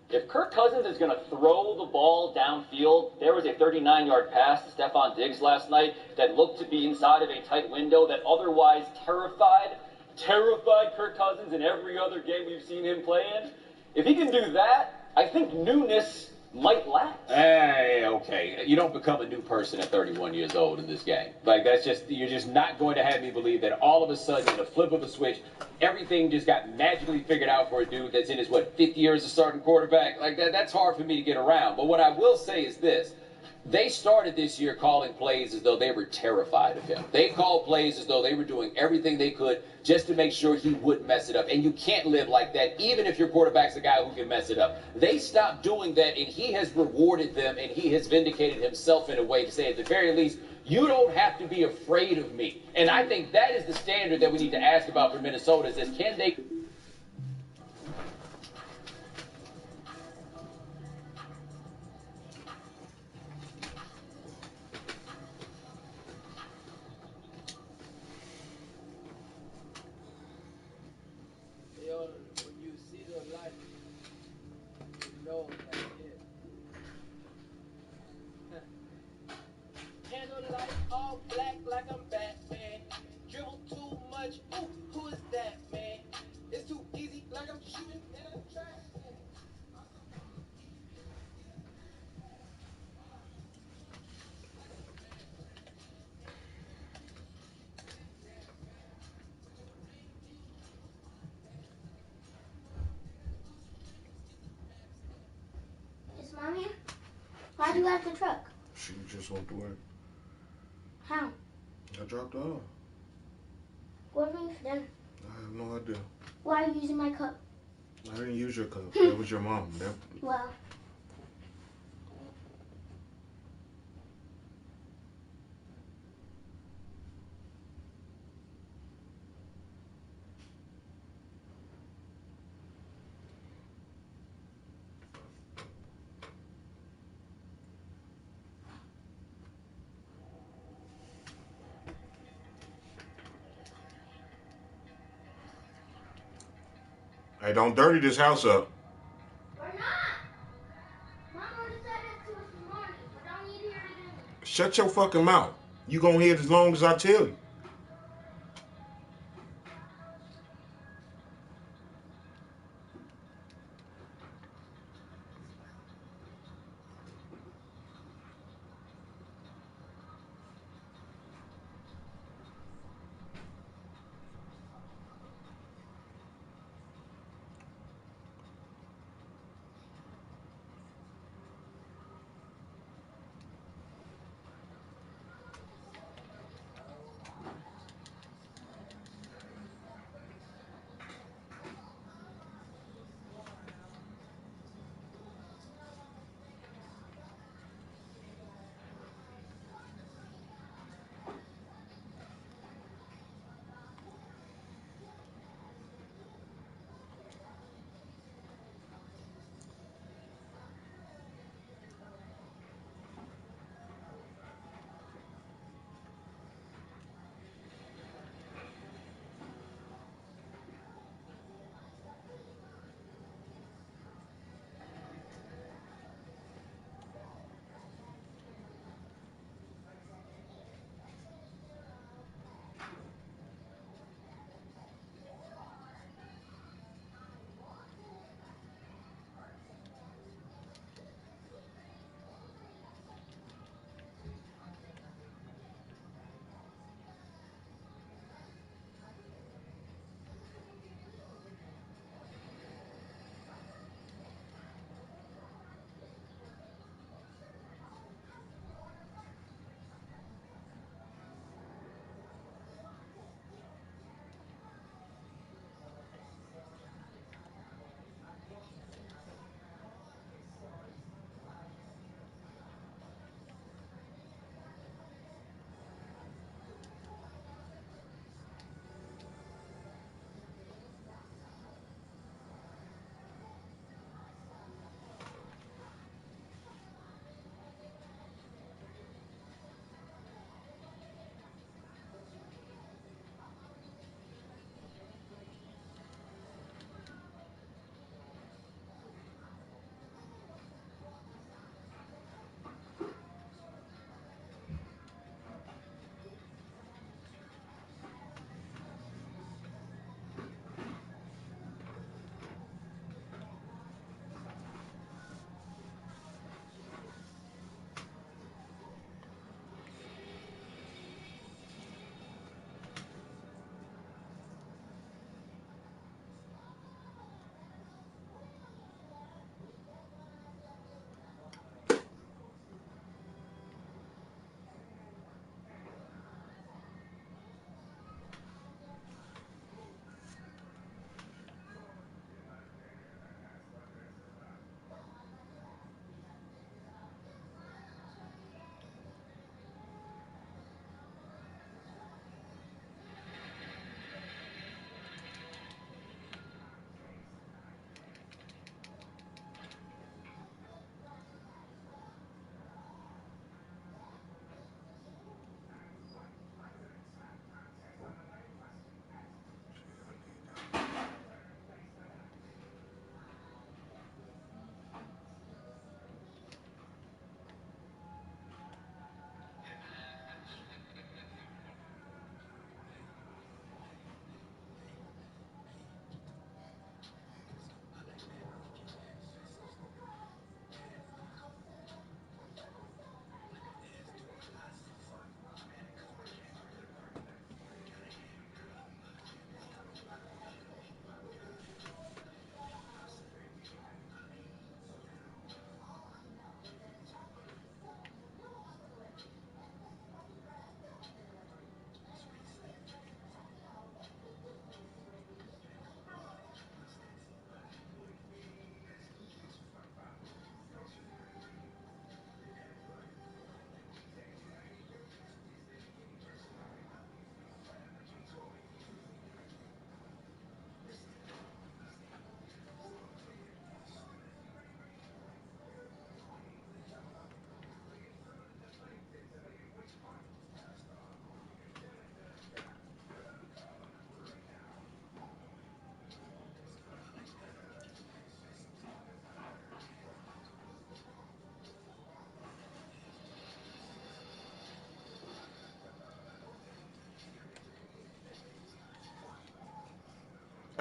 if Kirk Cousins is going to throw the ball downfield, there was a 39-yard pass to Stephon Diggs last night that looked to be inside of a tight window that otherwise terrified Kirk Cousins in every other game we've seen him play in. If he can do that, I think newness might last. Hey, okay. You don't become a new person at 31 years old in this game. Like, you're just not going to have me believe that all of a sudden, in a flip of a switch, everything just got magically figured out for a dude that's in his, 5th year as a starting quarterback? Like, that's hard for me to get around. But what I will say is this. They started this year calling plays as though they were terrified of him. They called plays as though they were doing everything they could just to make sure he wouldn't mess it up. And you can't live like that, even if your quarterback's a guy who can mess it up. They stopped doing that, and he has rewarded them, and he has vindicated himself in a way to say, at the very least, you don't have to be afraid of me. And I think that is the standard that we need to ask about for Minnesota, is can they... When you see the light, you know that's it. Handle the light all black like I'm Batman. Dribble too much, ooh, who is that, man? It's too easy like I'm shooting in a trash can. Is Mom here? Why'd you left the truck? She just went to work. How? I dropped her off. What are we for dinner? I have no idea. Why are you using my cup? I didn't use your cup. That was your mom. Well. Hey, don't dirty this house up. We're not. Mom already said it to us this morning. We don't need here to do it. Shut your fucking mouth. You gonna hear it as long as I tell you.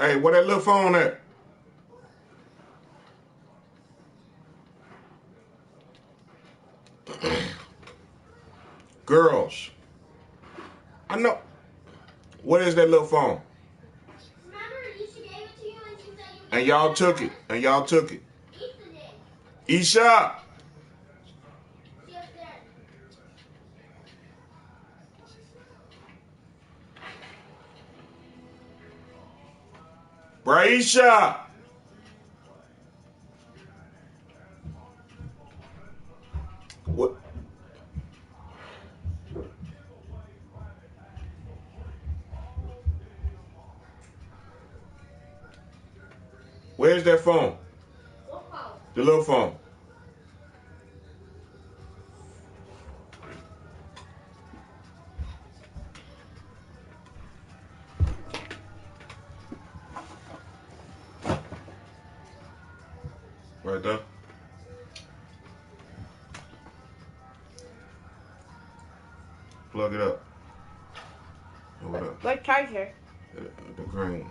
Hey, where that little phone at? Girls. I know. What is that little phone? Remember, Isha gave it to you and she said you And y'all took it. And y'all took it. Isha. She up there. Braisha. What? Where's that phone? What phone? The little phone. Right there. Plug it up. What up? What charger? The green.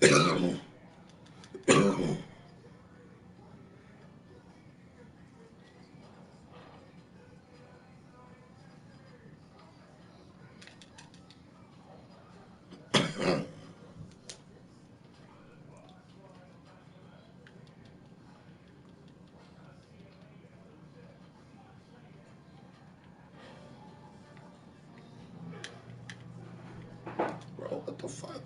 Bro, what the fuck?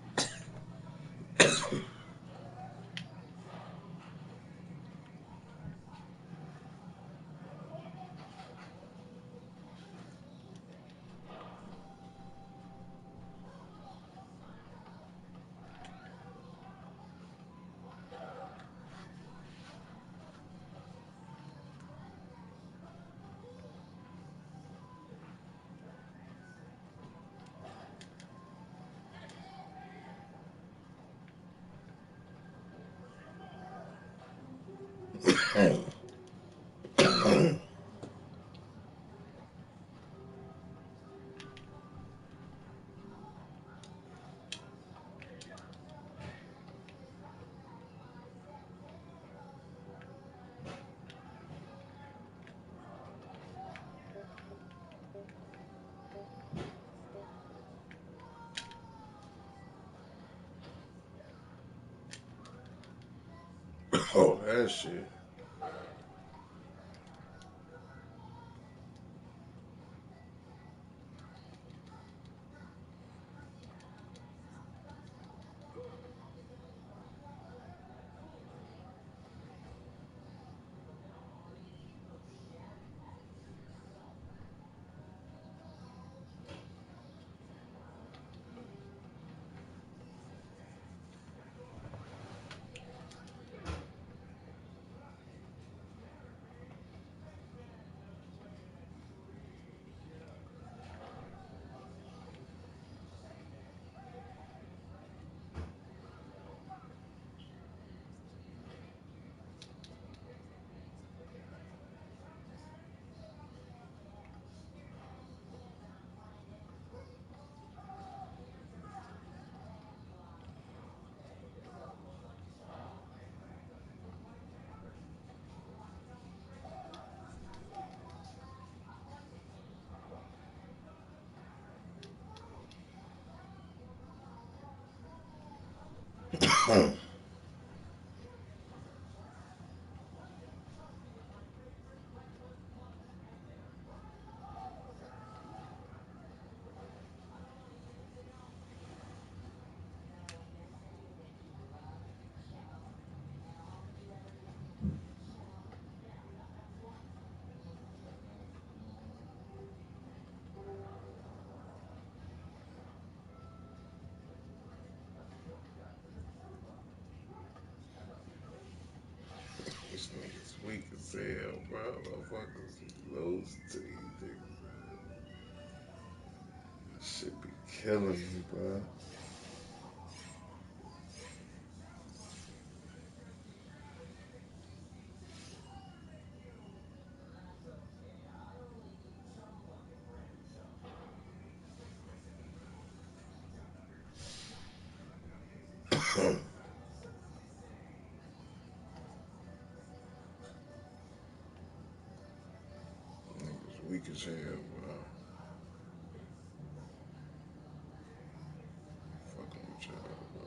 Oh, that shit. This nigga's weak as hell, bro. Motherfuckers lose to these niggas, man. This shit be killing me, bro. Niggas weak as hell, bro. Fucking with y'all, bro.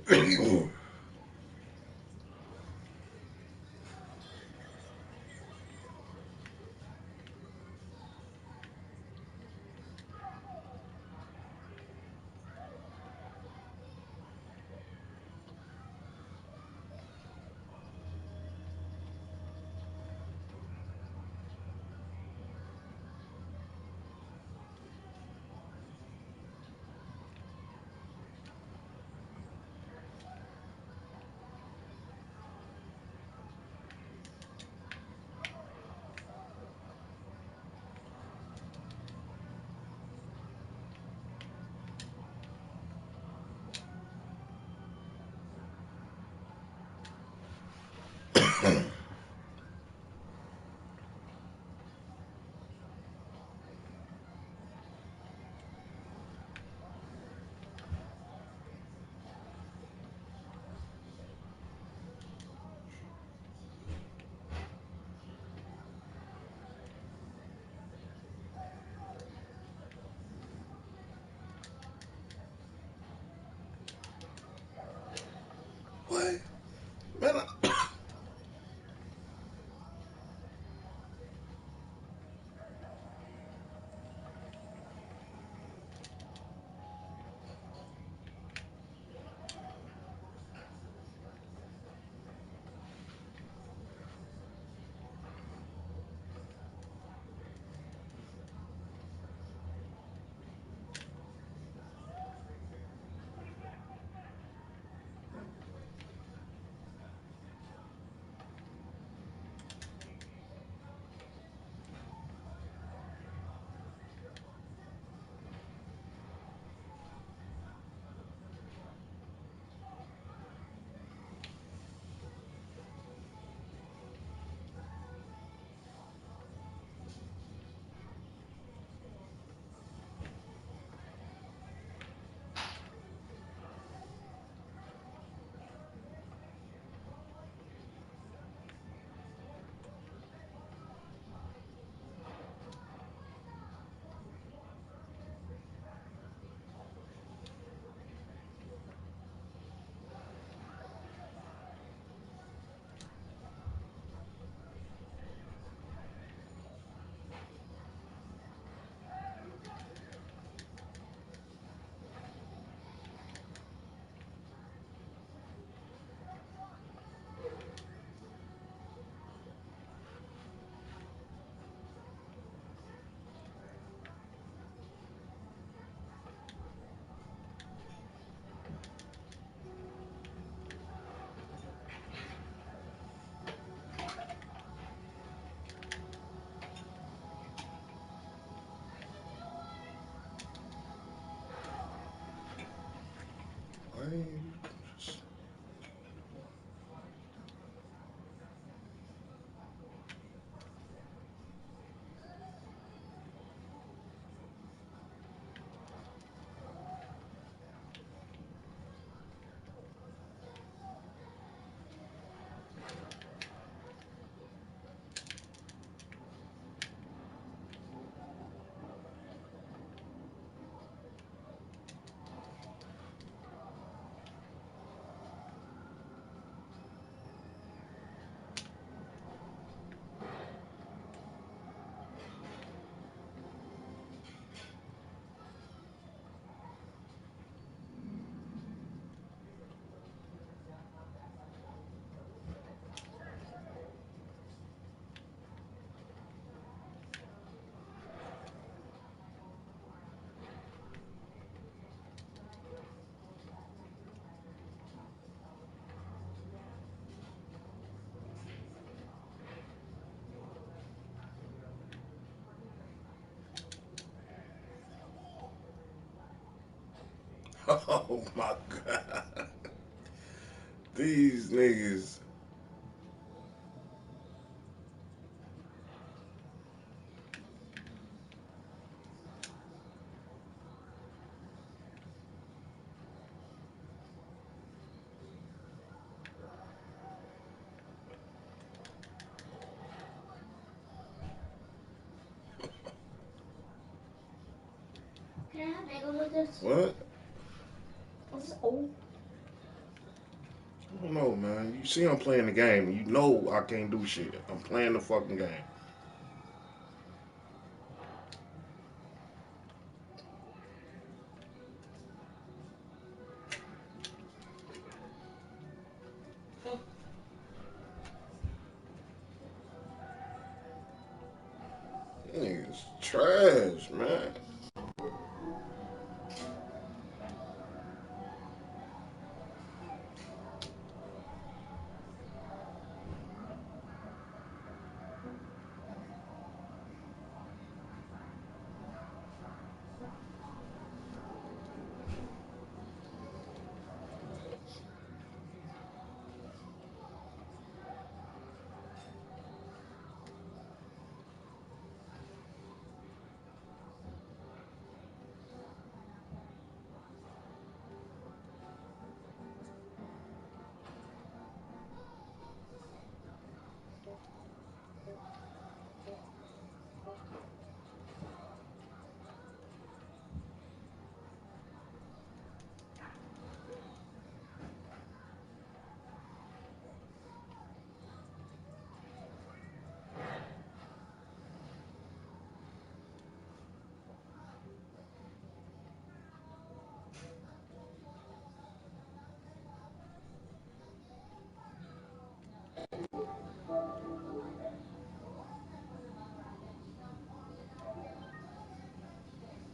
What? Man, oh my God. These niggas. Can I have bagel with this? What? This is old. I don't know, man. You see I'm playing the game. You know I can't do shit. I'm playing the fucking game. Niggas trash, man.